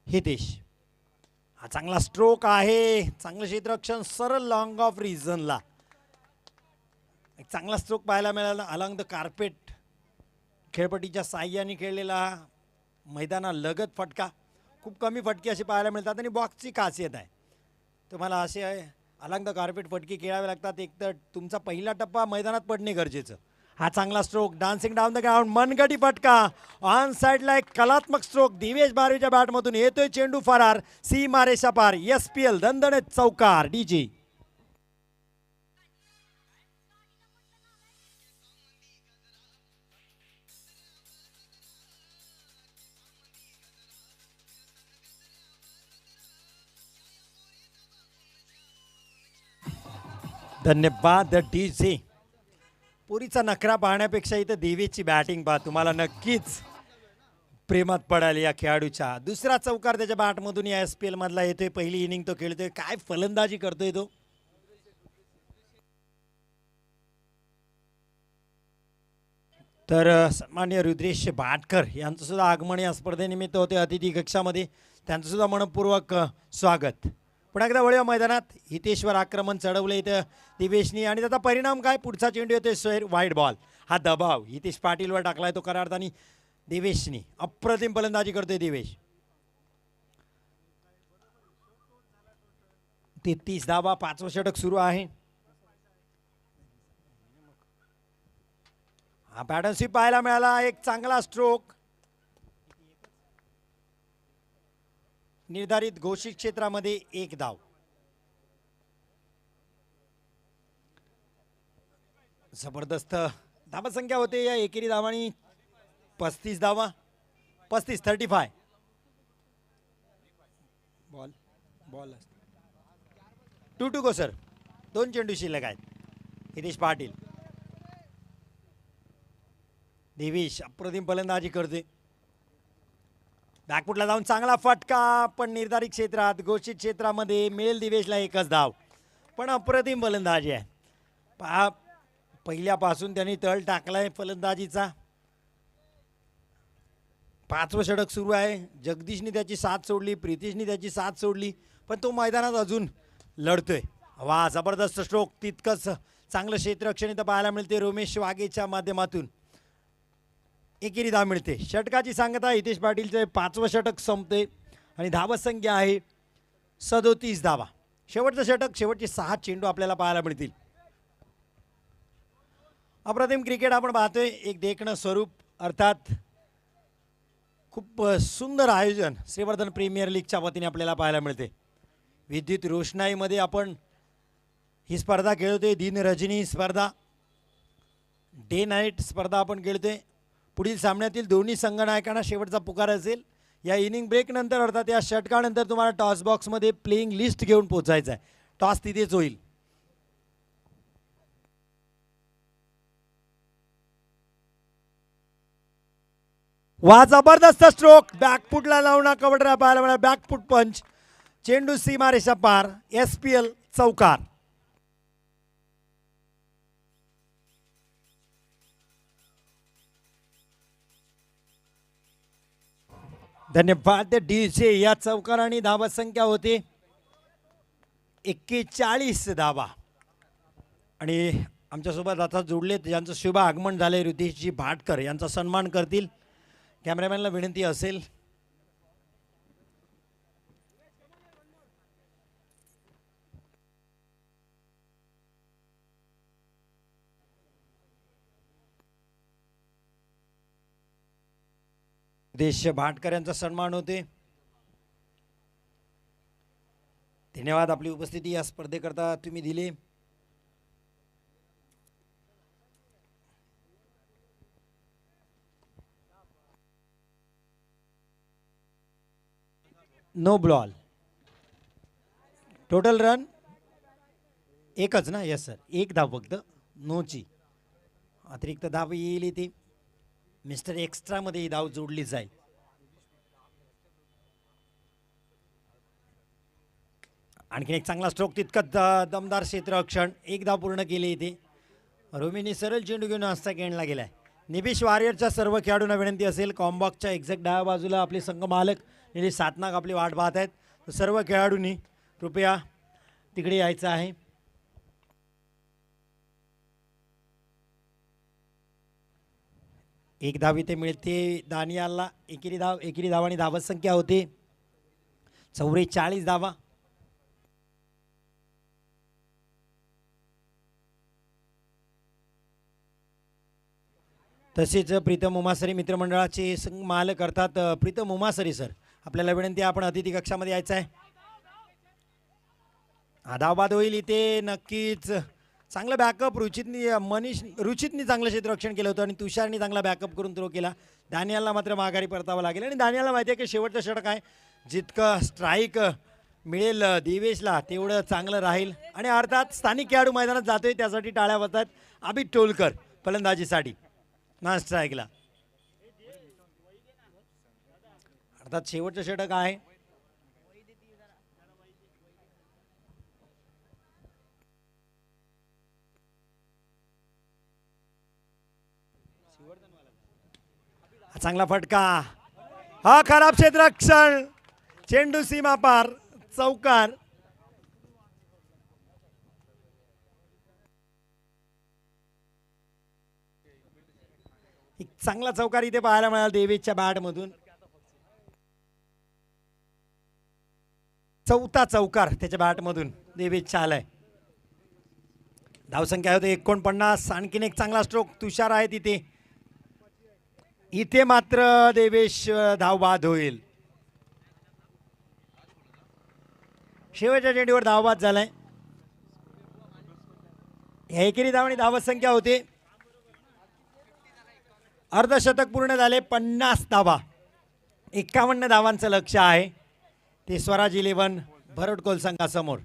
हितेश, हा चांगला स्ट्रोक आहे, चांगलं क्षेत्ररक्षण सरळ लॉंग ऑफ रिजनला. एक चांगला स्ट्रोक पाहायला मिळाला अलॉंग द कार्पेट. खेळपट्टीच्या साह्याने खेळलेला मैदानालगत फटका, खूप कमी फटके असे पाहायला मिळतात आणि बॉक्सची खासियत आहे. तुम्हाला असे अलॉंग द कार्पेट फटके खेळावे लागतात. एक तर तुमचा पहिला टप्पा मैदानात पडणे गरजेचं. हा चांगला stroke, dancing down the ground, मनगटी फटका ऑन साईडला. एक कलात्मक स्ट्रोक दिवेश बारवीच्या बॅटमधून येतोय चेंडू फरार, सीमा रेषा पार. SPL दणदणीत चौकार. डीजे धन्यवाद. डीजे पुरीचा नखरा पाहण्यापेक्षा इथं देवीची बॅटिंग पहा, तुम्हाला नक्कीच प्रेमात पडाल या खेळाडूच्या. दुसरा चौकार त्याच्या बॅटमधून या SPL मधला येतोय. पहिली इनिंग तो खेळतोय. काय फलंदाजी करतोय तो. तर सन्माननीय रुद्रेश भाटकर यांचं सुद्धा आगमन या स्पर्धेनिमित्त होते अतिथी कक्षामध्ये. त्यांचं सुद्धा मनपूर्वक स्वागत. पुन्हा एकदा वळूया मैदानात. हितेश्वर आक्रमण चढवलं इथं दिवेशनी आणि त्याचा परिणाम काय. पुढचा चेंडू येतोय सोहेर वाईट बॉल. हा दबाव हितेश पाटीलवर टाकलाय तो खऱ्या अर्थाने देवेशनी. अप्रतिम फलंदाजी करतोय देवेश. 33 धावा. 5वं षटक सुरू आहे. हा पॅटर्न स्वीप पाहायला मिळाला. एक चांगला स्ट्रोक. निर्धारित घोषित क्षेत्रामध्ये 1 धाव. जबरदस्त धावसंख्या होते या एकेरी धावांनी. 35 धावा. 35 बॉल बॉल 2 गो सर. 2 चेंडू शिल्लक आहेत. हितेश पाटील. देवेश अप्रतिम फलंदाजी करते. बॅकफुटला जाऊन चांगला फटका. पण निर्धारित क्षेत्रात घोषित क्षेत्रामध्ये मिळेल दिवेशला 1च धाव. पण अप्रतिम फलंदाजी आहे. पहा पहिल्यापासून त्यांनी तळ टाकलाय फलंदाजीचा. 5वं षटक सुरू आहे. जगदीशनी त्याची साथ सोडली. प्रितीशनी त्याची साथ सोडली. पण तो मैदानात अजून लढतोय. वा जबरदस्त स्ट्रोक. तितकंच चांगलं क्षेत्ररक्षण इथं पाहायला मिळते रोमेश वाघेच्या माध्यमातून. एकेरी धाव मिळते. षटकाची सांगता हितेश पाटीलचे 5वं षटक संपते आणि धावसंख्या आहे 37 धावा. शेवटचं षटक. शेवटचे 6 चेंडू आपल्याला पाहायला मिळतील. अप्रतिम क्रिकेट आपण पाहतोय. एक देखणं स्वरूप अर्थात खूप सुंदर आयोजन श्रीवर्धन प्रीमियर लीगच्या वतीने आपल्याला पाहायला मिळते. विद्युत रोषणाईमध्ये आपण ही स्पर्धा खेळतोय. दिन रजनी स्पर्धा, डे नाईट स्पर्धा आपण खेळतोय. पुढील सामन्यातील दोन्ही संघनायकांना शेवटचा पुकार असेल. या इनिंग ब्रेक नंतर अर्थात या षटकानंतर तुम्हाला टॉस बॉक्समध्ये प्लेइंग लिस्ट घेऊन पोहोचायचं आहे. टॉस तिथेच होईल. वा जबरदस्त स्ट्रोक. बॅकफुटला लावून कव्हर पाहायला मिळाला. बॅकफुट पंच. चेंडू सीमारेषा पार. SPL चौकार. धन्यवाद DJ. या चौकाराने धावसंख्या होते 41 धावा. आणि आमच्यासोबत आता जोडले ज्यांचं शुभ आगमन झाले रुद्रेशजी भाटकर यांचा सन्मान करतील. कॅमेरामॅनला विनंती असेल. रुद्रेश भाटकर यांचा सन्मान होते. धन्यवाद. आपली उपस्थिती या स्पर्धेकरता तुम्ही दिली. No ball. टोटल रन एकच ना. Yes sir. 1 धाव फक्त. नोची अतिरिक्त धाव येईल इथे. मिस्टर एक्स्ट्रामध्ये ही धाव जोडली जाईल. आणखी एक चांगला स्ट्रोक. तितकंच दमदार क्षेत्ररक्षण. 1 धाव पूर्ण केली इथे. रोमिनी सरळ चेंडू घेऊन असता केंडला गेलाय. निबिश वॉरियरच्या सर्व खेळाडूंना विनंती असेल. कॉम्बॉक्सच्या एक्झॅक्ट डाव्या बाजूला आपले संघ मालक निलेश सातनाग आपली वाट पाहत आहेत. तर सर्व खेळाडूंनी कृपया तिकडे यायचं आहे. एक धाव इथे मिळते दानियालला. एकेरी धाव आणि धावत संख्या होते 44 धावा. तसेच प्रीतम उमासरी मित्रमंडळाचे संघ मालक अर्थात प्रीतम उमासरी सर आपल्याला विनंती आहे आपण अतिथी कक्षामध्ये यायचं आहे. धावबाद होईल इथे. नक्कीच चांगलं बॅकअप. रुचितनी चांगलं क्षेत्ररक्षण केलं होतं आणि तुषारनी चांगला बॅकअप करून थ्रो केला. दानियालला मात्र माघारी परतावं लागेल. आणि दानियालला माहिती आहे की शेवटचं षटक आहे. जितकं स्ट्राईक मिळेल दिवेशला तेवढं चांगलं राहील. आणि अर्थात स्थानिक खेळाडू मैदानात जातोय त्यासाठी टाळ्या वाजतात. अभित टोलकर फलंदाजीसाठी ना स्ट्राईकला. अर्थात शेवटचं षटक आहे. चांगला फटका, हा खराब क्षेत्ररक्षण, चेंडू सीमा पार, चौकार. एक चांगला चौकार इथे पाहायला मिळाला देवेशच्या बॅट मधून. चौथा चौकार त्याच्या बॅट मधून देवेशचा आलाय. धावसंख्या होते 49. आणखीन एक चांगला स्ट्रोक तुषार आहे तिथे. इथे मात्र देवेश धाव बाद होईल. शेवटच्या चेंडूवर धावबाद झालाय. एकेरी धाव आणि धावसंख्या होते. अर्धशतक पूर्ण झाले. 50 धावा, 51 धावांचं लक्ष आहे ते स्वराज 11 भरडकोल संघासमोर.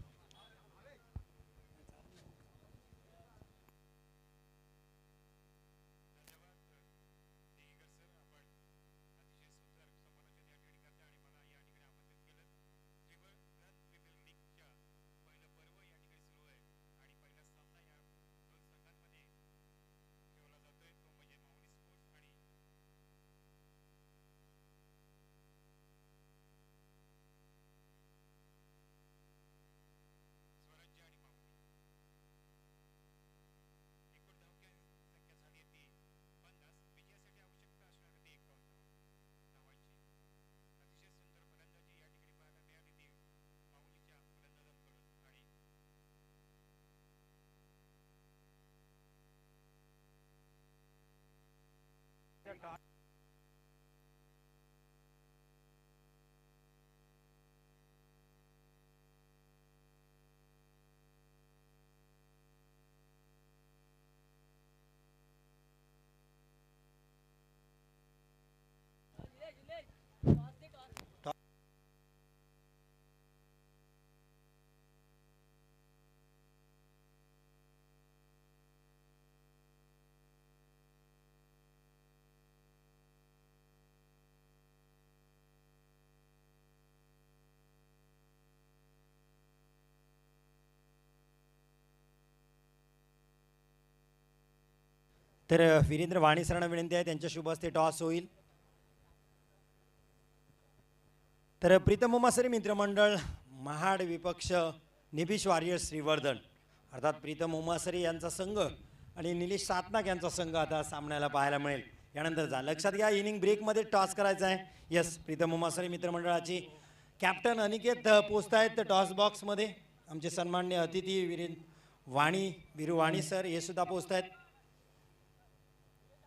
तर वीरेंद्र वाणी सरांना विनंती आहे, त्यांच्या शुभ हस्ते टॉस होईल. तर प्रीतम उमासरी मित्रमंडळ महाड विपक्ष निबिश वॉरियर्स श्रीवर्धन, अर्थात प्रीतम उमासरी यांचा संघ आणि निलेश सातनाक यांचा संघ आता सामन्याला पाहायला मिळेल. यानंतरचा लक्षात घ्या, इनिंग ब्रेकमध्ये टॉस करायचा आहे. यस, प्रीतम उमासरी मित्रमंडळाची कॅप्टन अनिकेत पोचत आहेत टॉस बॉक्समध्ये. आमचे सन्माननीय अतिथी वीरू वाणी सर हे सुद्धा पोचत आहेत.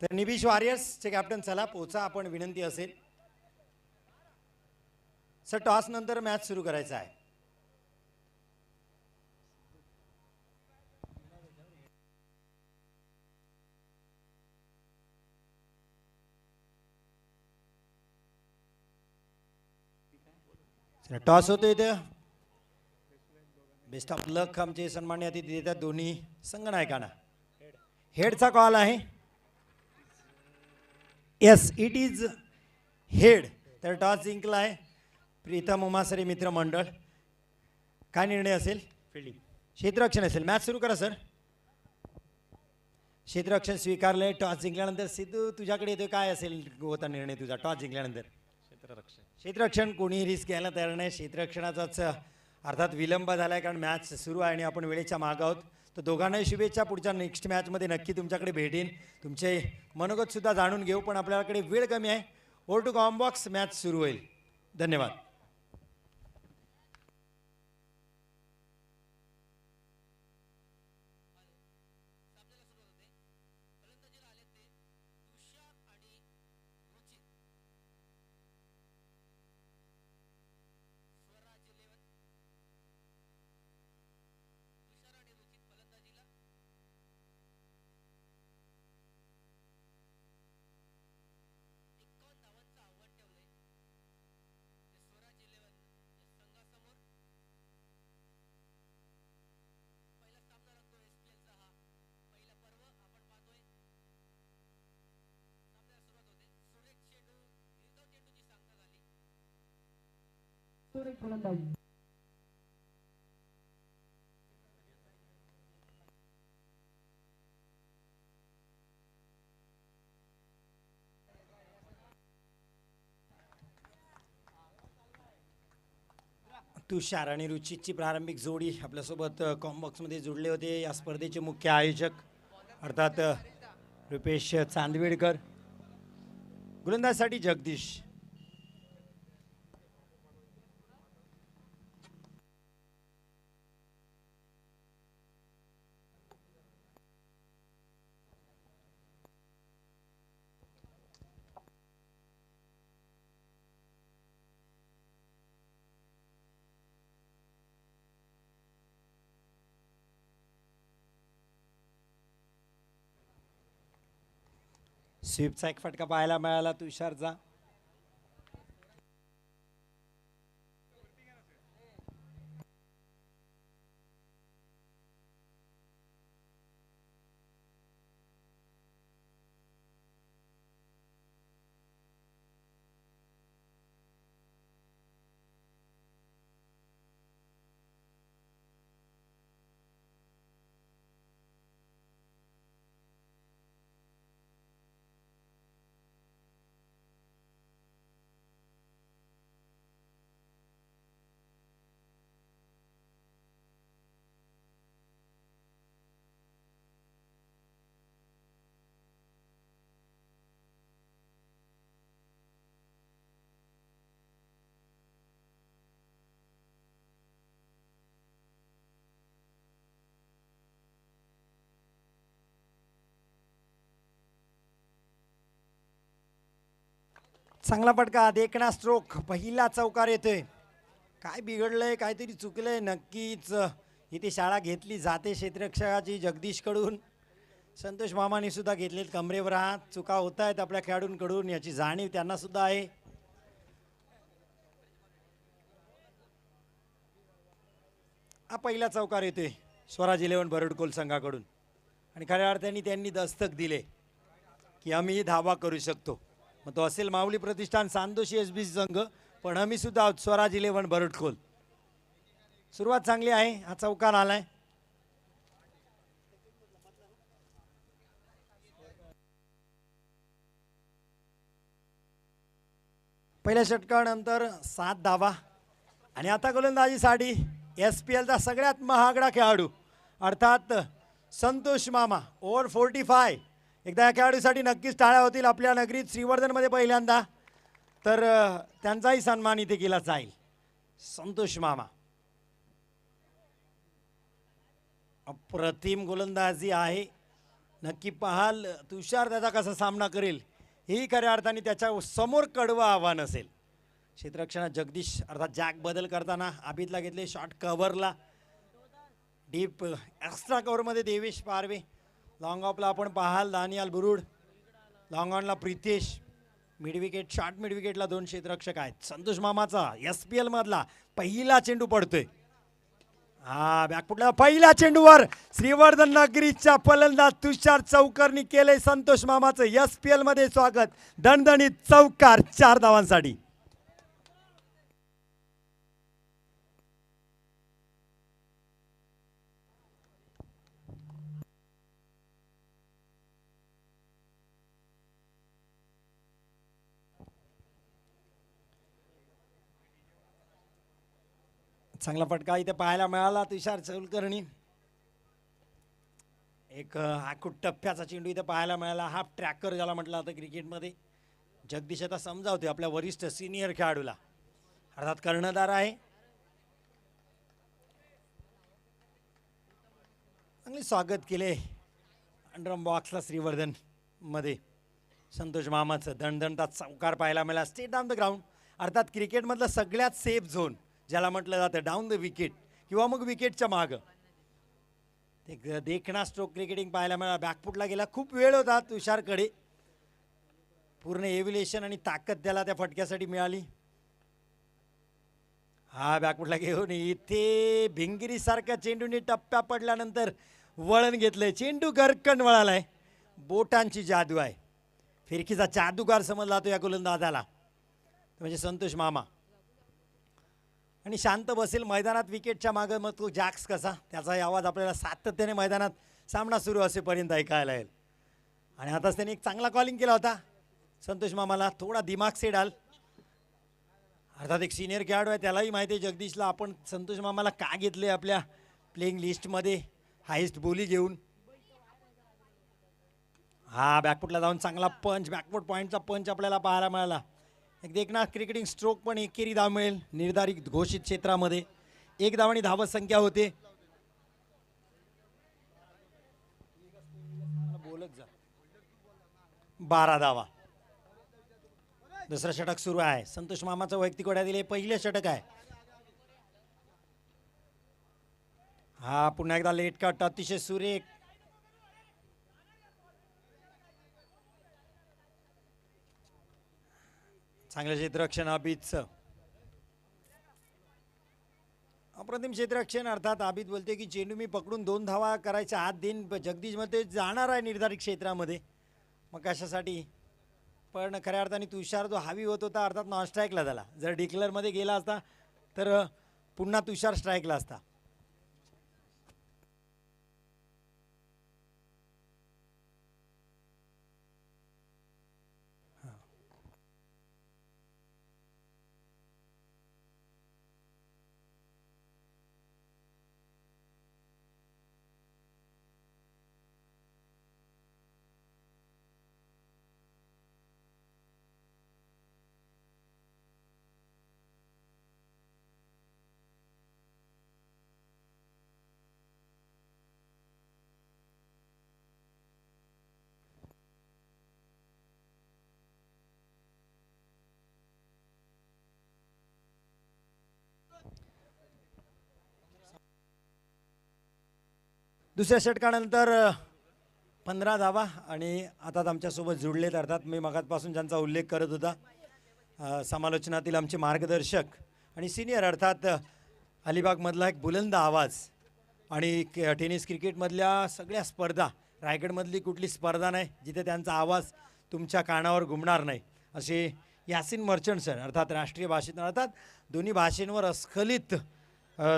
तर निबिश वॉरियर्सचे कॅप्टन चला पोचा, आपण विनंती असेल सर. टॉस नंतर मॅच सुरू करायचा आहे. टॉस होतो इथे. बेस्ट ऑफ लक आमचे सन्मान्य अतिथी देतात दोन्ही संघनायकांना. हेडचा कॉल आहे. Yes, it is head. तर टॉस जिंकला आहे प्रीतम उमासरी मित्रमंडळ. काय निर्णय असेल? फिल्डिंग, क्षेत्ररक्षण असेल. मॅच सुरू करा सर. क्षेत्ररक्षण स्वीकारलंय टॉस जिंकल्यानंतर. सिद्धू तुझ्याकडे येतोय, काय असेल होता निर्णय तुझा टॉस जिंकल्यानंतर? क्षेत्ररक्षण. कोणीही रिस्क घ्यायला तयार नाही. क्षेत्ररक्षणाचाच अर्थात विलंब झालाय कारण मॅच सुरू आहे आणि आपण वेळेच्या मागे आहोत. तर दोघांनाही शुभेच्छा. पुढच्या नेक्स्ट मॅचमध्ये नक्की तुमच्याकडे भेटेन. तुमचे मनोगत सुद्धा जाणून घेऊ, पण आपल्याकडे वेळ कमी आहे. Over to comm box, match सुरू होईल. धन्यवाद. तुषार आणि रुचितची प्रारंभिक जोडी आपल्यासोबत कॉम्बॉक्समध्ये जुडले होते. या स्पर्धेचे मुख्य आयोजक अर्थात रुपेश चांदवेडकर, गोलंदाजसाठी जगदीश. स्वीपचा एक फटका पाहायला मिळाला तुषारचा. चांगला फटका, देखणा स्ट्रोक, पहिला चौकार येतोय. काय बिघडलंय, काहीतरी चुकलंय नक्कीच. इथे शाळा घेतली जाते क्षेत्ररक्षकाची जगदीशकडून. संतोष मामानी सुद्धा घेतलेत कमरेवर हात. चुका होत आहेत आपल्या खेळाडूंकडून याची जाणीव त्यांना सुद्धा आहे. हा पहिला चौकार येतोय स्वराज 11 बरडकोल संघाकडून आणि खऱ्या अर्थाने त्यांनी दस्तक दिले की आम्ही धावा करू शकतो. मग तो असेल माऊली प्रतिष्ठान, सांदोशी SBC संघ, पण आम्ही सुद्धा आहोत स्वराज 11 बरडकोल. सुरुवात चांगली आहे. हा चौकार आलाय. पहिल्या षटकानंतर 7 धावा आणि आता गोलंदाजीसाठी SPLचा सगळ्यात महागडा खेळाडू अर्थात संतोष मामा. ओव्हर 45. एकदा या खेळाडूसाठी नक्कीच टाळ्या होतील आपल्या नगरीत, श्रीवर्धनमध्ये पहिल्यांदा. तर त्यांचाही सन्मान इथे केला जाईल. संतोष मामा अप्रतिम गोलंदाजी आहे. नक्की पाहाल तुषार त्याचा कसा सामना करेल. ही खऱ्या अर्थाने त्याच्या समोर कडवं आव्हान असेल. क्षेत्ररक्षणात जगदीश अर्थात जॅक बदल करताना आबिदला घेतले शॉर्ट कव्हरला. डीप एक्स्ट्रा कव्हरमध्ये देवेश पारवे. लॉंग ऑफला आपण पाहाल दानियाल बुरुड. लॉंग ऑनला Pritesh. Mid wicket short mid विकेटला 2 क्षेत्ररक्षक आहेत. संतोष मामाचा SPL मधला पहिला चेंडू पडतोय. हा बॅकफुटला पहिल्या चेंडूवर श्रीवर्धन नगरीच्या फलंदाज तुषार चौकरनी केले संतोष मामाचं SPL मध्ये स्वागत. दणदणीत चौकार 4 धावांसाठी. चांगला फटका इथे पाहायला मिळाला तुषार चौलकरणी. एक आखूट टप्प्याचा चेंडू इथे पाहायला मिळाला. हाफ ट्रॅकर ज्याला म्हटलं जातं क्रिकेटमध्ये. जगदीश आता समजावते आपल्या वरिष्ठ सिनियर खेळाडूला अर्थात कर्णधार आहे. चांगले स्वागत केले अंडरम बॉक्सला श्रीवर्धन मध्ये संतोष मामाचं. दणदणता चौकार पाहायला मिळाला. स्टेट डाऊन द ग्राउंड अर्थात क्रिकेटमधलं सगळ्यात सेफ झोन ज्याला म्हटलं जातं डाऊन द विकेट किंवा मग विकेटच्या मागं. एक देखणा स्ट्रोक क्रिकेटिंग पाहायला मिळाला. बॅकफुटला गेला. खूप वेळ होता तुषारकडे. पूर्ण एव्हिलेशन आणि ताकद त्याला त्या फटक्यासाठी मिळाली. हा बॅकफुटला घेऊन इथे भिंगिरीसारख्या चेंडूने टप्प्या पडल्यानंतर वळण घेतलंय. चेंडू गरकन वळालाय. बोटांची जादू आहे. फिरकीचा जादूगार समजला जातो या गोलंदाजाला म्हणजे संतोष मामा. आणि शांत बसेल मैदानात विकेटच्या मागे, मग तो जॅक्स कसा, त्याचाही आवाज आपल्याला सातत्याने मैदानात सामना सुरू असेपर्यंत ऐकायला येईल. आणि आताच त्यांनी एक चांगला कॉलिंग केला होता संतोष मामाला, थोडा दिमाग से डाल. अर्थात एक सिनियर खेळाडू आहे, त्यालाही माहिती आहे जगदीशला आपण संतोष मामाला का घेतले आपल्या प्लेइंग लिस्टमध्ये हायेस्ट बोली घेऊन. हा बॅकफुटला जाऊन चांगला पंच, बॅकफुट पॉईंटचा पंच आपल्याला पाहायला मिळाला. एक देखना क्रिकेटिंग स्ट्रोक पण एकेरी धाव मिळेल निर्धारित घोषित क्षेत्रामध्ये. एक धावांनी धावत संख्या होते. बोलत जा 12 धावा. दुसरा षटक सुरू आहे. संतोष मामाचं वैयक्तिक वड्यातील हे पहिले षटक आहे. हा पुन्हा एकदा लेट कट अतिशय सुरेख. चांगलं क्षेत्ररक्षण अभितचं, अप्रतिम क्षेत्ररक्षण. अर्थात अभित बोलते की चेंडू मी पकडून 2 धावा करायच्या आत देईन. जगदीश मध्ये जाणार आहे निर्धारित क्षेत्रामध्ये, मग कशासाठी. पण खऱ्या अर्थाने तुषार जो हावी होत होता अर्थात नॉन स्ट्राईकला झाला. जर डिक्लेअरमध्ये गेला असता तर पुन्हा तुषार स्ट्राईकला असता. दुसऱ्या षटकानंतर 15 धावा. आणि आता आमच्यासोबत जुळलेत अर्थात मी मगातपासून ज्यांचा उल्लेख करत होता समालोचनातील आमचे मार्गदर्शक आणि सिनियर अर्थात अलिबागमधला एक बुलंद आवाज आणि टेनिस क्रिकेटमधल्या सगळ्या स्पर्धा, रायगडमधली कुठली स्पर्धा नाही जिथे त्यांचा आवाज तुमच्या कानावर घुमणार नाही असे यासिन मर्चंट सर अर्थात राष्ट्रीय भाषेतून अर्थात दोन्ही भाषेंवर अस्खलित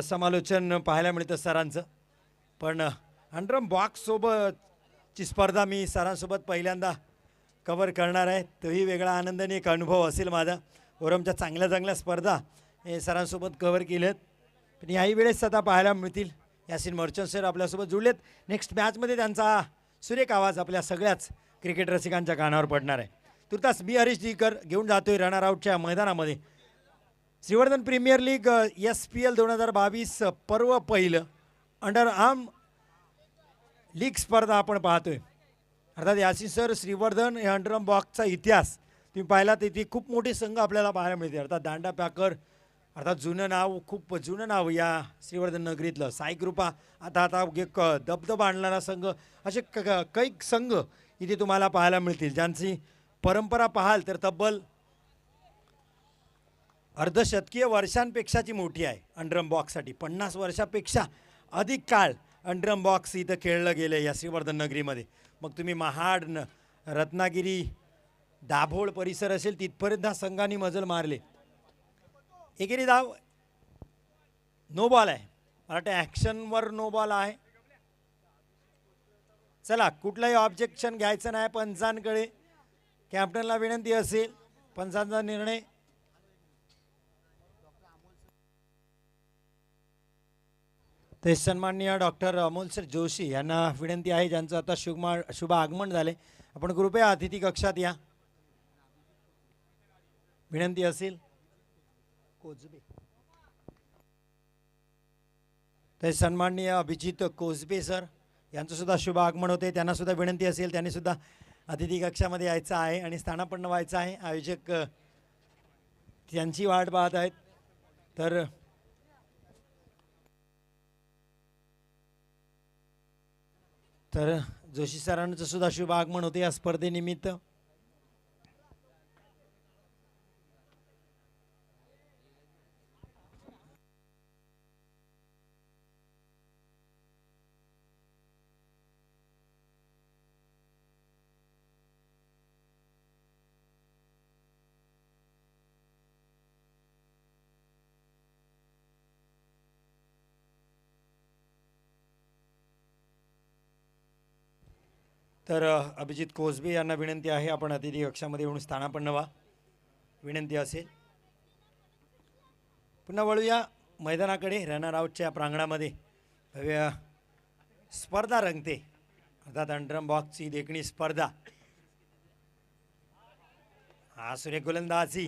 समालोचन पाहायला मिळतं सरांचं. पण अंडरम बॉक्ससोबतची स्पर्धा मी सरांसोबत पहिल्यांदा कवर करणार आहे. तोही वेगळा आनंदाने एक अनुभव असेल माझा. ओरमच्या चांगल्या चांगल्या स्पर्धा हे सरांसोबत कवर केल्यात, पण याही वेळेस आता पाहायला मिळतील. यासिन मर्चंट सर आपल्यासोबत जुळलेत. नेक्स्ट मॅचमध्ये त्यांचा सुरेख आवाज आपल्या सगळ्याच क्रिकेट रसिकांच्या कानावर पडणार आहे. तुर्तास मी हरीश दिकर घेऊन जातोय रनर आउटच्या मैदानामध्ये. श्रीवर्धन प्रीमियर लीग SPL 2022 पर्व पहिलं अंडर आर्म लीग स्पर्धा आपण पाहतोय. अर्थात यासिन सर श्रीवर्धन हे अंडर आर्म बॉक्सचा इतिहास तुम्ही पाहिला तर इथे खूप मोठे संघ आपल्याला पाहायला मिळते. अर्थात दांडा पॅकर अर्थात जुनं नाव, खूप जुनं नाव या श्रीवर्धन नगरीतलं. साई कृपा आता एक दबदबा आणणारा संघ, असे काही संघ इथे तुम्हाला पाहायला मिळतील ज्यांची परंपरा पाहाल तर तब्बल अर्धशतकीय वर्षांपेक्षाची मोठी आहे. अंडरम बॉक्ससाठी 50 वर्षापेक्षा अधिक काळ अंडरम बॉक्स इथं खेळलं गेलं या श्रीवर्धन नगरीमध्ये. मग तुम्ही महाड, रत्नागिरी, दाभोळ परिसर असेल तिथपर्यंत हा संघाने मजल मारले. एकेरी धाव नो बॉल आहे. मला वाटतं ॲक्शनवर नो बॉल आहे. चला कुठलाही ऑब्जेक्शन घ्यायचं नाही पंचांकडे. कॅप्टनला विनंती असेल पंचांचा निर्णय. ते सन्माननीय डॉक्टर अमोल सर जोशी यांना विनंती आहे ज्यांचं आता शुभ आगमन झाले. आपण कृपया अतिथी कक्षात या. विनंती असेल. कोजबे ते सन्माननीय अभिजित कोजबे सर यांचं सुद्धा शुभ आगमन होते. त्यांना सुद्धा विनंती असेल त्यांनी सुद्धा अतिथी कक्षामध्ये यायचं आहे आणि स्थानापन्न व्हायचं आहे. आयोजक त्यांची वाट पाहत आहेत. तर जोशी सरांचं सुद्धा शुभ आगमन होते या स्पर्धेनिमित्त. तर अभिजित कोसबे यांना विनंती आहे आपण अतिथी कक्षामध्ये येऊन स्थानापन्न व्हा, विनंती असेल. पुन्हा वळूया मैदानाकडे. रनर आउटच्या प्रांगणामध्ये भव्य स्पर्धा रंगते, अर्थात अंडरम बॉक्सची देखणी स्पर्धा. हा सुरेख गोलंदाजी,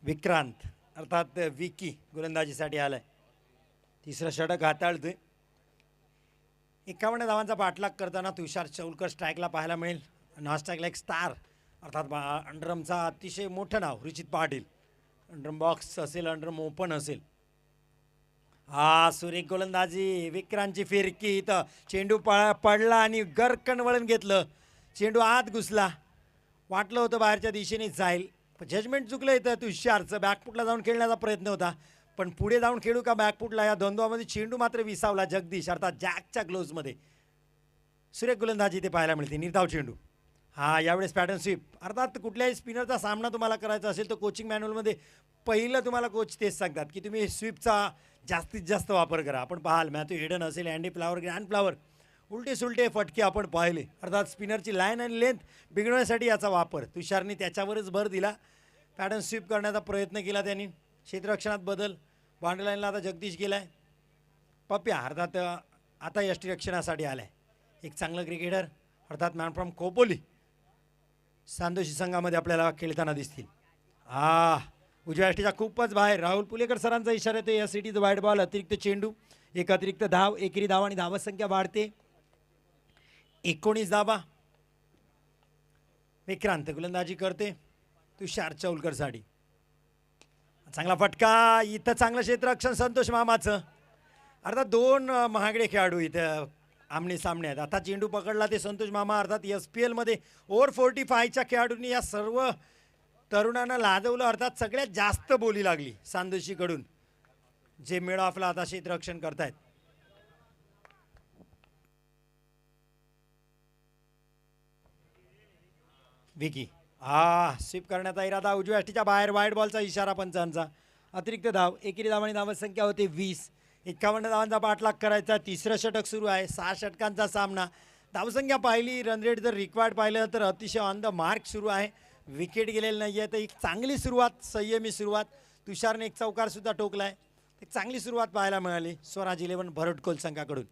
विक्रांत अर्थात विकी गोलंदाजीसाठी आलाय. तिसरं षटक हाताळतोय. 51 धावांचा पाठलाग करताना तुषार चौलकर स्ट्राईकला पाहायला मिळेल. नॉस्ट्राईकला एक स्टार अर्थात अंडरमचा अतिशय मोठं नाव रुचित पाटील. अंडरम बॉक्स असेल, अंडरम ओपन असेल. हा सुरेख गोलंदाजी, विक्रांतची फिरकी, इथं चेंडू पडला आणि गरकन वळण घेतलं. चेंडू आत घुसला, वाटलं होतं बाहेरच्या दिशेने जाईल, जजमेंट चुकलं. इथं तुषारचं बॅकफुटला जाऊन खेळण्याचा प्रयत्न होता, पण पुढे जाऊन खेळू का बॅकफुटला या द्वंद्वामध्ये चेंडू मात्र विसावला. जगदीश अर्थात जॅकच्या ग्लोव्जमध्ये सुरेख गोलंदाजी ते पाहायला मिळते. निर्धाव चेंडू. हा यावेळेस पॅटर्न स्वीप. अर्थात कुठल्याही स्पिनरचा सामना तुम्हाला करायचा असेल तर कोचिंग मॅन्युअलमध्ये पहिलं तुम्हाला कोच तेच सांगतात की तुम्ही स्वीपचा जास्तीत जास्त वापर करा. आपण पाहाल मॅथ्यू हेडन असेल, अँडी फ्लावर, ग्रँड फ्लावर, उलटे सुलटे फटके आपण पाहिले. अर्थात स्पिनरची लाईन आणि लेंथ बिघडवण्यासाठी याचा वापर. तुषारने त्याच्यावरच भर दिला. पॅटर्न स्वीप करण्याचा प्रयत्न केला त्यांनी. क्षेत्ररक्षणात बदल. बाउंड्री लाईनला आता जगदीश गेलाय. पप्प्या अर्थात आता यष्टीरक्षणासाठी आलाय. एक चांगलं क्रिकेटर अर्थात मॅन फ्रॉम खोपोली सांदोशी संघामध्ये आपल्याला खेळताना दिसतील. उजव्या यष्टीच्या खूपच बाहेर. राहुल पुलेकर सरांचा इशारा येतो. या सिटीचं वाईड बॉल, अतिरिक्त चेंडू, एक अतिरिक्त धाव, एकेरी धाव आणि धावसंख्या वाढते 19 धावा. विक्रांत गोलंदाजी करते तुषार चौलकरसाठी. चांगला फटका. इथं चांगलं क्षेत्ररक्षण संतोष मामाचं. अर्थात दोन महागडे खेळाडू इथं आमने सामने आहेत. आता चेंडू पकडला ते संतोष मामा. अर्थात SPL मध्ये ओव्हर 45च्या खेळाडूंनी या सर्व तरुणांना लाजवलं. अर्थात सगळ्यात जास्त बोली लागली सांदोशीकडून, जे मिड ऑफला आता क्षेत्ररक्षण करतायत. विकी स्वीप करण्याचा इरादा. उजव्या यष्टीच्या बाहेर. वाईड बॉलचा इशारा पंचांचा. अतिरिक्त धाव, एकेरी धाव आणि धावसंख्या होते 20. 51 धावांचा पाठलाग करायचा. तिसरं षटक सुरू आहे. 6 षटकांचा सामना. धावसंख्या पाहिली, रन रेट जर रिक्वायर्ड पाहिलं तर अतिशय ऑन द मार्क सुरू आहे. विकेट गेलेलं नाही आहे. तर एक चांगली सुरुवात, संयमी सुरुवात. तुषारने एक चौकार सुद्धा टोकलाय. एक चांगली सुरुवात पाहायला मिळाली स्वराज 11 भरटकोल संघाकडून.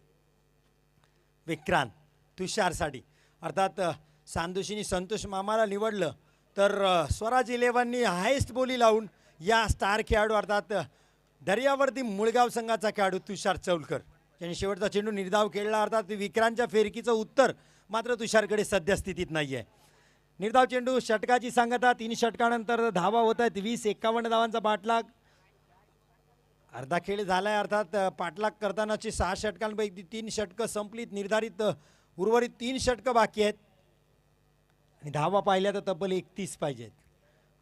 विक्रांत तुषारसाठी अर्थात सांदोशीनी संतोष मामाला निवडलं तर स्वराज 11नी हायेस्ट बोली लावून या स्टार खेळाडू अर्थात दर्यावर्दी मुळगाव संघाचा खेळाडू तुषार चौलकर यांनी शेवटचा चेंडू निर्धाव खेळला. अर्थात विक्रांतच्या फेरकीचं उत्तर मात्र तुषारकडे सध्या स्थितीत नाही आहे. निर्धाव चेंडू, षटकाची सांगता. 3 षटकानंतर धावा होत आहेत 20. 51 धावांचा पाठलाग. अर्धा खेळ झालाय. अर्थात पाठलाग करतानाची 6 षटकांपैकी 3 षटकं संपलीत. निर्धारित उर्वरित 3 षटकं बाकी आहेत आणि धावा पाहिल्या तर तब्बल 31 पाहिजेत.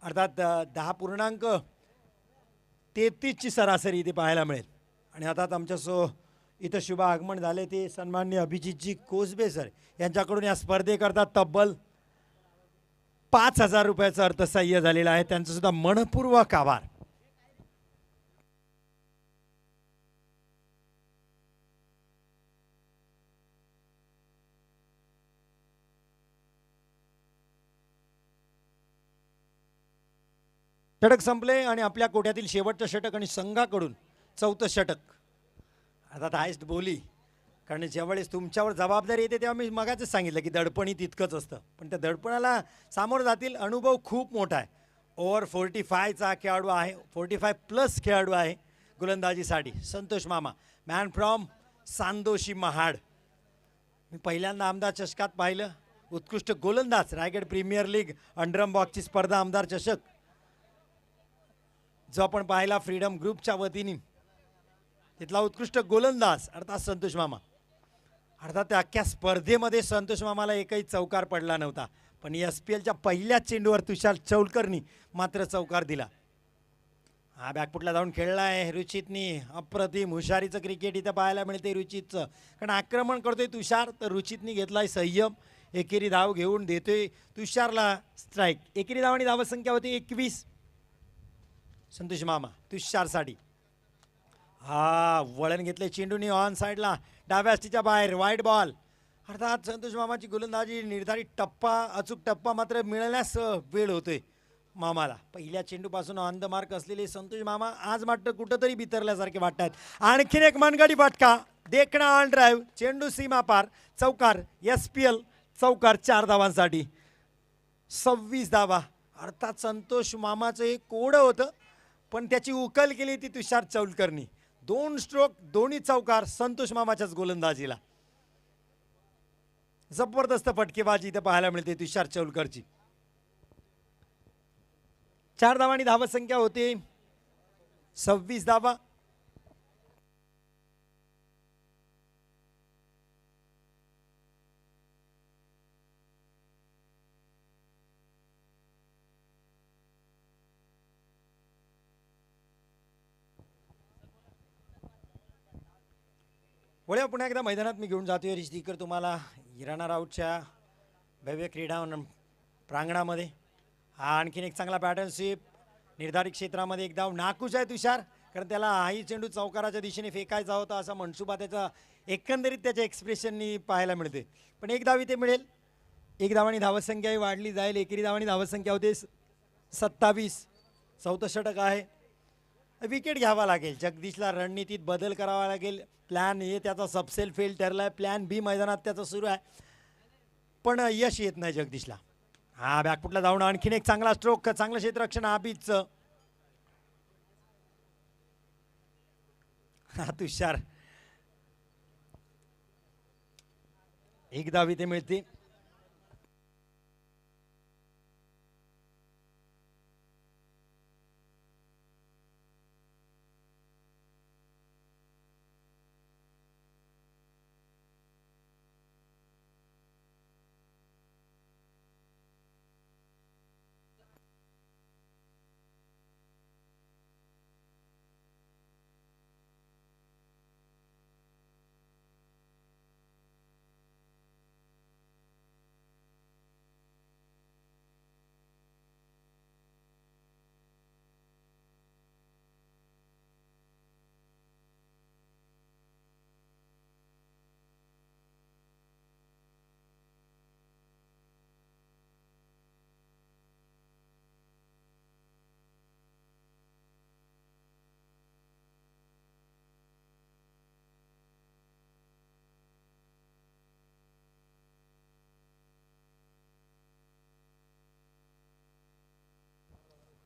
अर्थात 10.33ची सरासरी इथे पाहायला मिळेल. आणि आता आमच्या इथं शुभ आगमन झाले ते सन्माननीय अभिजितजी कोसबे सर यांच्याकडून या स्पर्धेकरता तब्बल 5,000 रुपयाचं अर्थसहाय्य झालेलं आहे. त्यांचं सुद्धा मनपूर्वक आभार. षटक संपले आणि आपल्या कोट्यातील शेवटचं षटक आणि संघाकडून 4थं षटक. अर्थात हायस्ट बोली, कारण ज्यावेळेस तुमच्यावर जबाबदारी येते तेव्हा मी मगाच सांगितलं की दडपणी तितकंच असतं, पण त्या दडपणाला सामोरं जातील अनुभव खूप मोठा आहे. ओव्हर 45चा खेळाडू आहे, 45+ खेळाडू आहे गोलंदाजीसाठी. संतोष मामा मॅन फ्रॉम सांदोशी महाड. मी पहिल्यांदा आमदार चषकात पाहिलं. उत्कृष्ट गोलंदाज, रायगड प्रीमियर लीग अंडरम बॉक्सची स्पर्धा आमदार चषक जो आपण पाहिला फ्रीडम ग्रुपच्या वतीने, तिथला उत्कृष्ट गोलंदाज अर्थात संतोष मामा. अर्थात त्या अख्ख्या स्पर्धेमध्ये संतोष मामाला एकही चौकार पडला नव्हता, पण SPLच्या पहिल्याच चेंडूवर तुषार चौलकरनी मात्र चौकार दिला. हा बॅकफुटला जाऊन खेळला आहे रुचितनी. अप्रतिम हुशारीचं क्रिकेट इथं पाहायला मिळते रुचितचं, कारण आक्रमण करतोय तुषार तर रुचितनी घेतलाय संयम. एकेरी धाव घेऊन देतोय तुषारला स्ट्राईक. एकेरी धाव आणि धावसंख्या होती 21. संतोष मामा तुषारसाठी हा वळण घेतले चेंडूने ऑन साईडला डाव्या स्टीच्या बाहेर वाईट बॉल. अर्थात संतोष मामाची गोलंदाजी निर्धारित टप्पा अचूक टप्पा मात्र मिळण्यास वेळ होतोय मामाला. पहिल्या चेंडूपासून ऑन द मार्क असलेले संतोष मामा आज मात्र कुठंतरी बिथरल्यासारखे वाटतात. आणखीन एक मनगडी फटका देखणा ऑन ड्राईव्ह चेंडू सीमा पार चौकार. SPL चौकार 4 धावांसाठी 26 धावा. अर्थात संतोष मामाचं हे कोडं होतं पण त्याची उकल केली ती तुषार चौलकरनी. 2 स्ट्रोक दोन्ही चौकार संतोष मामाच्याच गोलंदाजीला. जबरदस्त फटकेबाजी इथे पाहायला मिळते तुषार चौलकरची. 4 धावा आणि धावसंख्या होते 26 धावा. वळ्या पुन्हा एकदा मैदानात मी घेऊन जातोय रिश्तीकर तुम्हाला इराणा राऊतच्या भव्य क्रीडा प्रांगणामध्ये. हा आणखीन एक चांगला पॅटर्नशिप निर्धारित क्षेत्रामध्ये एक धाव नाकूच आहे तुषार कारण त्याला हाही चेंडू चौकाराच्या दिशेने फेकायचा होता असा मनसुबा त्याचा एकंदरीत त्याच्या एक्सप्रेशननी पाहायला मिळते. पण एक धाव इथे मिळेल. एक धाव आणि धावसंख्याही वाढली जाईल. एकेरी धाव आणि धावसंख्या होते 27. चौथं षटक आहे. विकेट घ्यावा लागेल. जगदीशला रणनीतीत बदल करावा लागेल. प्लॅन ए त्याचा सबसेल फेल ठरला आहे. प्लॅन बी मैदानात त्याचा सुरू आहे पण यश येत नाही जगदीशला. हा बॅकफुटला जाऊन आणखीन एक चांगला स्ट्रोक चांगलं क्षेत्ररक्षण आबीजचं. हा तुषार एक धाव इथे मिळते.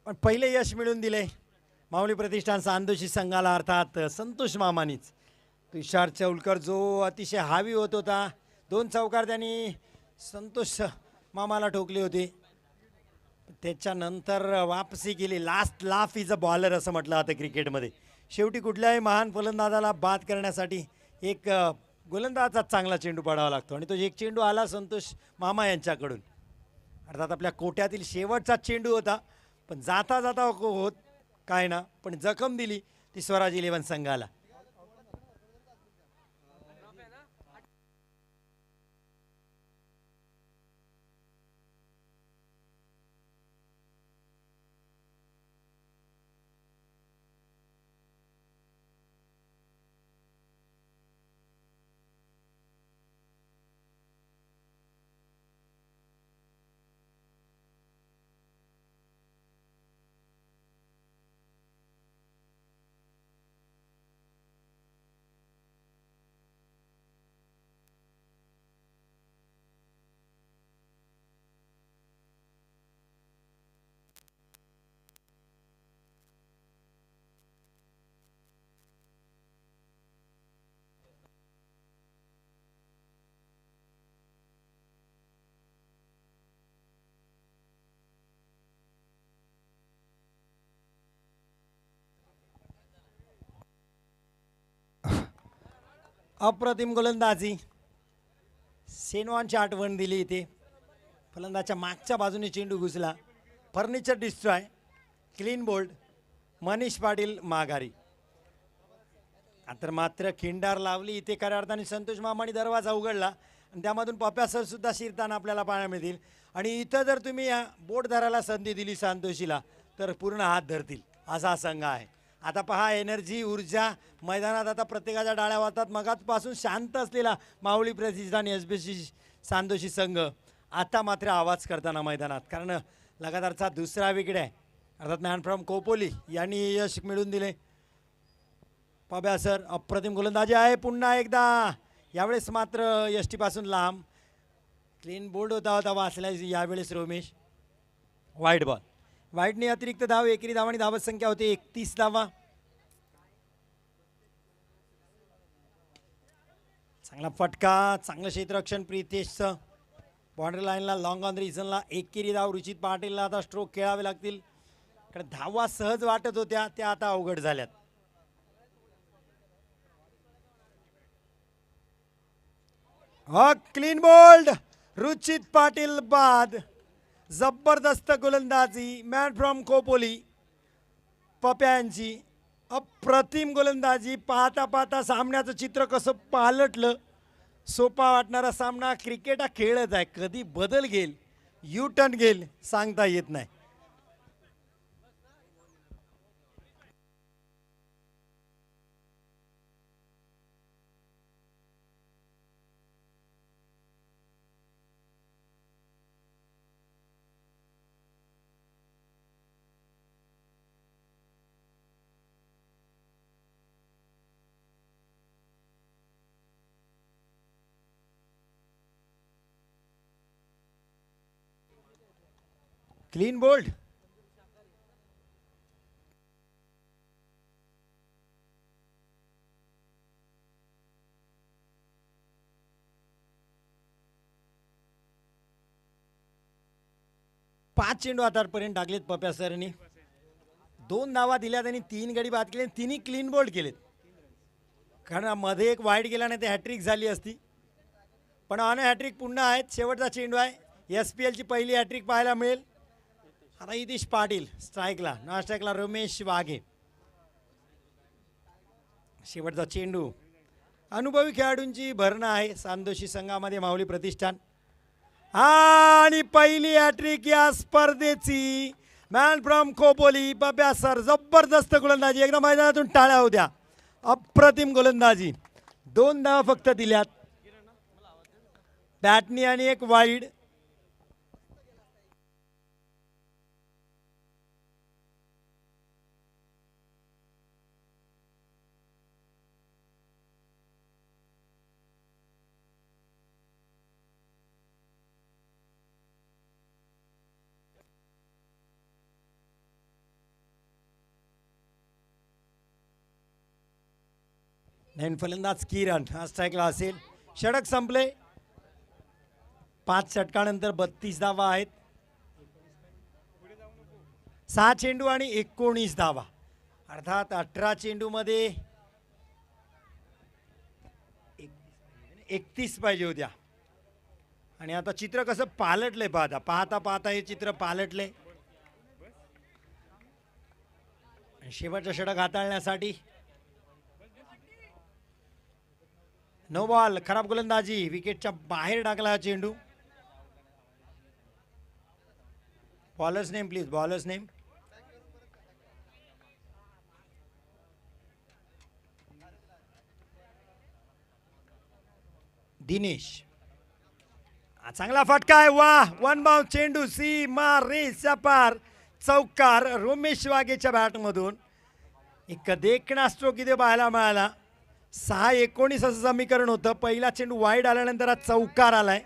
पण पहिले यश मिळून दिले माऊली प्रतिष्ठान सांदोशी संघाला अर्थात संतोष मामानीच. तुषार चौलकर जो अतिशय हावी होत होता 2 चौकार त्यांनी संतोष मामाला ठोकले होते. त्याच्यानंतर वापसी केली. Last laugh is a bowler असं म्हटलं जातं क्रिकेटमध्ये. शेवटी कुठल्याही महान फलंदाजाला बाद करण्यासाठी एक गोलंदाजाचा चांगला चेंडू पडावा लागतो आणि तो एक चेंडू आला संतोष मामा यांच्याकडून. अर्थात आपल्या कोट्यातील शेवटचा चेंडू होता पण जाता जाता होत काय ना पण जखम दिली ती स्वराज 11 संघाला. अप्रतिम गोलंदाजी. सेनवानची आठवण दिली इथे. फलंदाच्या मागच्या बाजूने चेंडू घुसला. Furniture destroy. Clean bowled. Manish Patil माघारी. आता मात्र खिंडार लावली इथे खऱ्या अर्थाने संतोष मामाने दरवाजा उघडला आणि त्यामधून पप्या सर सुद्धा शिरताना आपल्याला पाहायला मिळतील. आणि इथं जर तुम्ही या बोट धरायला संधी दिली संतोषीला तर पूर्ण हात धरतील असा संघ आहे. आता पहा एनर्जी ऊर्जा मैदानात आता प्रत्येकाच्या डाळ्या वाजतात. मगाचपासून शांत असलेला माऊली प्रतिष्ठान एसबीसी सांदोशी संघ आता मात्र आवाज करताना मैदानात, कारण लगातारचा दुसरा विकेट आहे. अर्थात मॅन फ्रॉम कोपोली यांनी यश मिळवून दिले. पब्या सर अप्रतिम गोलंदाजी आहे पुन्हा एकदा, यावेळेस मात्र यष्टीपासून लांब. क्लीन बोल्ड होता वाचला यावेळेस रोमेश. वाईट बॉल, वाईटने अतिरिक्त धाव, एकेरी धाव आणि धावत संख्या होती 31 धावा. चांगला फटका, चांगलं क्षेत्ररक्षण प्रितेशचं. बाउंड्री लाईनला लॉंग ऑन रिझनला एकेरी धाव. रुचित पाटीलला आता स्ट्रोक खेळावे लागतील, कारण धावा सहज वाटत होत्या त्या आता अवघड झाल्यात. क्लीन बोल्ड, रुचित पाटील बाद. जबरदस्त गोलंदाजी मॅन फ्रॉम खोपोली पप्यांची, अप्रतिम गोलंदाजी. पाहता पाहता सामन्याचं चित्र कसं पालटलं. सोपा वाटणारा सामना, क्रिकेट हा खेळच आहे, कधी बदल घेईल, यू टर्न घेईल सांगता येत नाही. क्लीन बोल्ड, पाच चेंडू आतापर्यंत टाकलेत पप्या सरनी. 2 धावा दिल्या, त्यांनी 3 गडी बाद केले, तिन्ही क्लीन बोल्ड केलेत. कारण मध्ये एक वाईट गेला नाही ते हॅट्रिक झाली असती, पण ऑन हॅट्रिक पुन्हा आहेत. शेवटचा चेंडू आहे, SPL ची पहिली हॅट्रिक पाहायला मिळेल. आता इतिश पाटील स्ट्राईकला, नॉन स्ट्राईकला रमेश वाघे. शेवटचा चेंडू, अनुभवी खेळाडूंची भरणा आहे सांदोशी संघामध्ये माऊली प्रतिष्ठान. आणि पहिली हॅट्रिक या स्पर्धेची man from Khopoli Papya sir. जबरदस्त गोलंदाजी, एकदा मैदानातून टाळ्या होत्या. अप्रतिम गोलंदाजी, 2 धावा फक्त दिल्यात बॅटनी आणि एक वाईड. नवीन फलंदाज किरण हा स्ट्राईकला असेल. षटक संपले, 5 षटकानंतर 32 धावा आहेत. 6 चेंडू आणि 19 धावा, अर्थात 18 चेंडूमध्ये 31 पाहिजे होत्या. आणि आता चित्र कसं पालटलंय, पाहता पाहता पाहता हे चित्र पालटले. शेवटचं षटक हाताळण्यासाठी नो बॉल. खराब गोलंदाजी, विकेटच्या बाहेर टाकला हा चेंडू. Bowlers name please, bowlers name. Dinesh, चांगला फटका आहे, वाह. 1 बाउंस चेंडू, सीमा रेषा पार, चौकार रोमेश वाघेच्या बॅटमधून. एक देखणा स्ट्रोक इथे पाहायला मिळाला. 6-19 असं समीकरण होतं. पहिला चेंडू वाईड आल्यानंतर हा चौकार आलाय.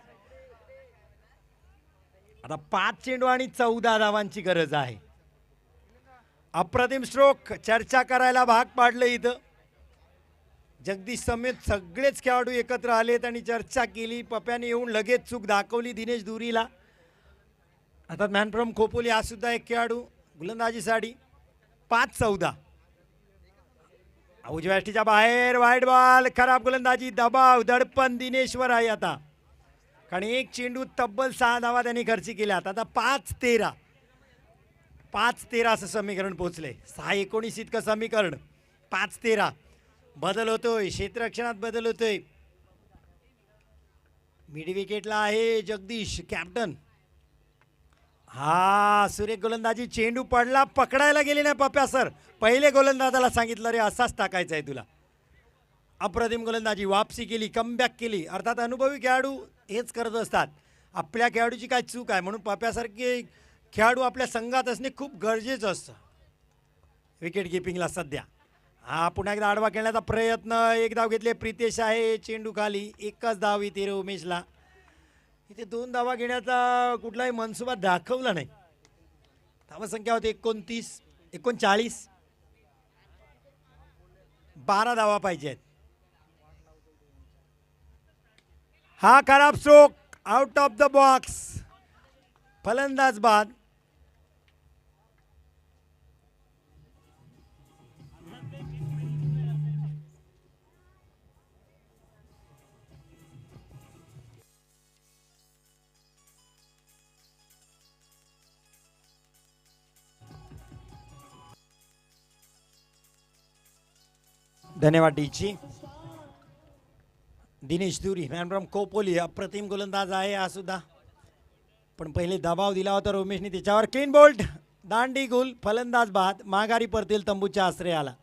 आता 5 चेंडू आणि 14 धावांची गरज आहे. अप्रतिम स्ट्रोक, चर्चा करायला भाग पाडलं इथं. जगदीश समेत सगळेच खेळाडू एकत्र आलेत आणि चर्चा केली. पप्याने येऊन लगेच चूक दाखवली दिनेश दुरीला. आता मॅन फ्रॉम खोपोली हा सुद्धा एक खेळाडू गोलंदाजीसाठी. 5-14, उजव्या यष्टीच्या बाहेर, वाईड बॉल. खराब गोलंदाजी, दबाव, दडपण दिनेशवर आहे आता, कारण एक चेंडू तब्बल 6 धावा त्यांनी खर्ची केल्यात. आता 5-13, 5-13 असं समीकरण पोहोचले. 6-19 इतकं समीकरण. 5-13 बदल होतोय, क्षेत्ररक्षणात बदल होतोय. मिड विकेटला आहे जगदीश कॅप्टन. हा सुरेख गोलंदाजी, चेंडू पडला, पकडायला गेली नाही पप्या सर. पहिले गोलंदाजाला सांगितलं रे असाच टाकायचा आहे तुला. अप्रतिम गोलंदाजी, वापसी केली, कमबॅक केली. अर्थात अनुभवी खेळाडू हेच करत असतात. आपल्या खेळाडूची काय चूक आहे म्हणून पप्यासारखे खेळाडू आपल्या संघात असणे खूप गरजेचं असतं विकेट किपिंगला सध्या. हा पुन्हा एकदा आडवा खेळण्याचा प्रयत्न, एक धाव घेतले प्रितेश आहे, चेंडू खाली, एकच धाव इथे रे उमेशला. इथे 2 धावा घेण्याचा कुठलाही मनसुबा दाखवला नाही. धावसंख्या होती 29, 39. 12 धावा पाहिजेत. हा खराब stroke, out of the box, फलंदाज बाद. धन्यवाद डीची. दिनेश दुरी मॅन फ्रॉम कोपोली, अप्रतिम गोलंदाज आहे हा सुद्धा. पण पहिले दबाव दिला होता रोमेशने त्याच्यावर. क्लीन बोल्ट, दांडी गुल, फलंदाज बाद. माघारी परतील तंबूच्या आश्रयाला.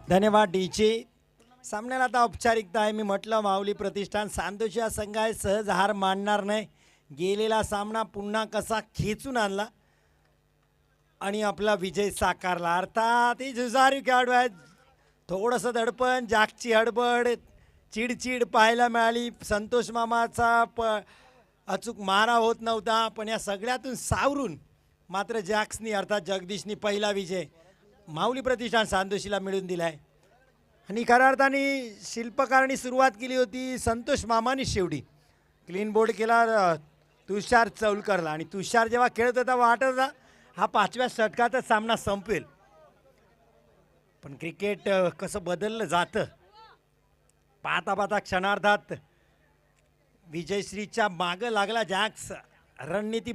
धन्यवाद डीचे. सामन्याला आता औपचारिकता आहे. मी म्हटलं माऊली प्रतिष्ठान सांतोशी हा संघ आहे, सहज हार मानणार नाही. गेलेला सामना पुन्हा कसा खेचून आणला आणि आपला विजय साकारला. अर्थात ही जुजारी खेळाडू आहेत. थोडंसं दडपण, जागची हडबड, चिडचिड पाहायला मिळाली. संतोष मामाचा अचूक मारा होत नव्हता, पण या सगळ्यातून सावरून मात्र जॅक्सनी अर्थात जगदीशनी पहिला विजय माऊली प्रतिष्ठान सांतोशीला मिळवून दिलाय. आणि खऱ्या अर्थाने शिल्पकारणी सुरुवात केली होती संतोष मामानी. शेवटी क्लीन बोर्ड केला तुषार चौलकरला. आणि तुषार जेव्हा खेळत होता वाटत होता हा 5व्या षटकातच सामना संपेल. पण क्रिकेट कसं बदललं जातं पाहता पाहता क्षणार्धात विजयश्रीच्या मागं लागला जॅक्स. रणनीती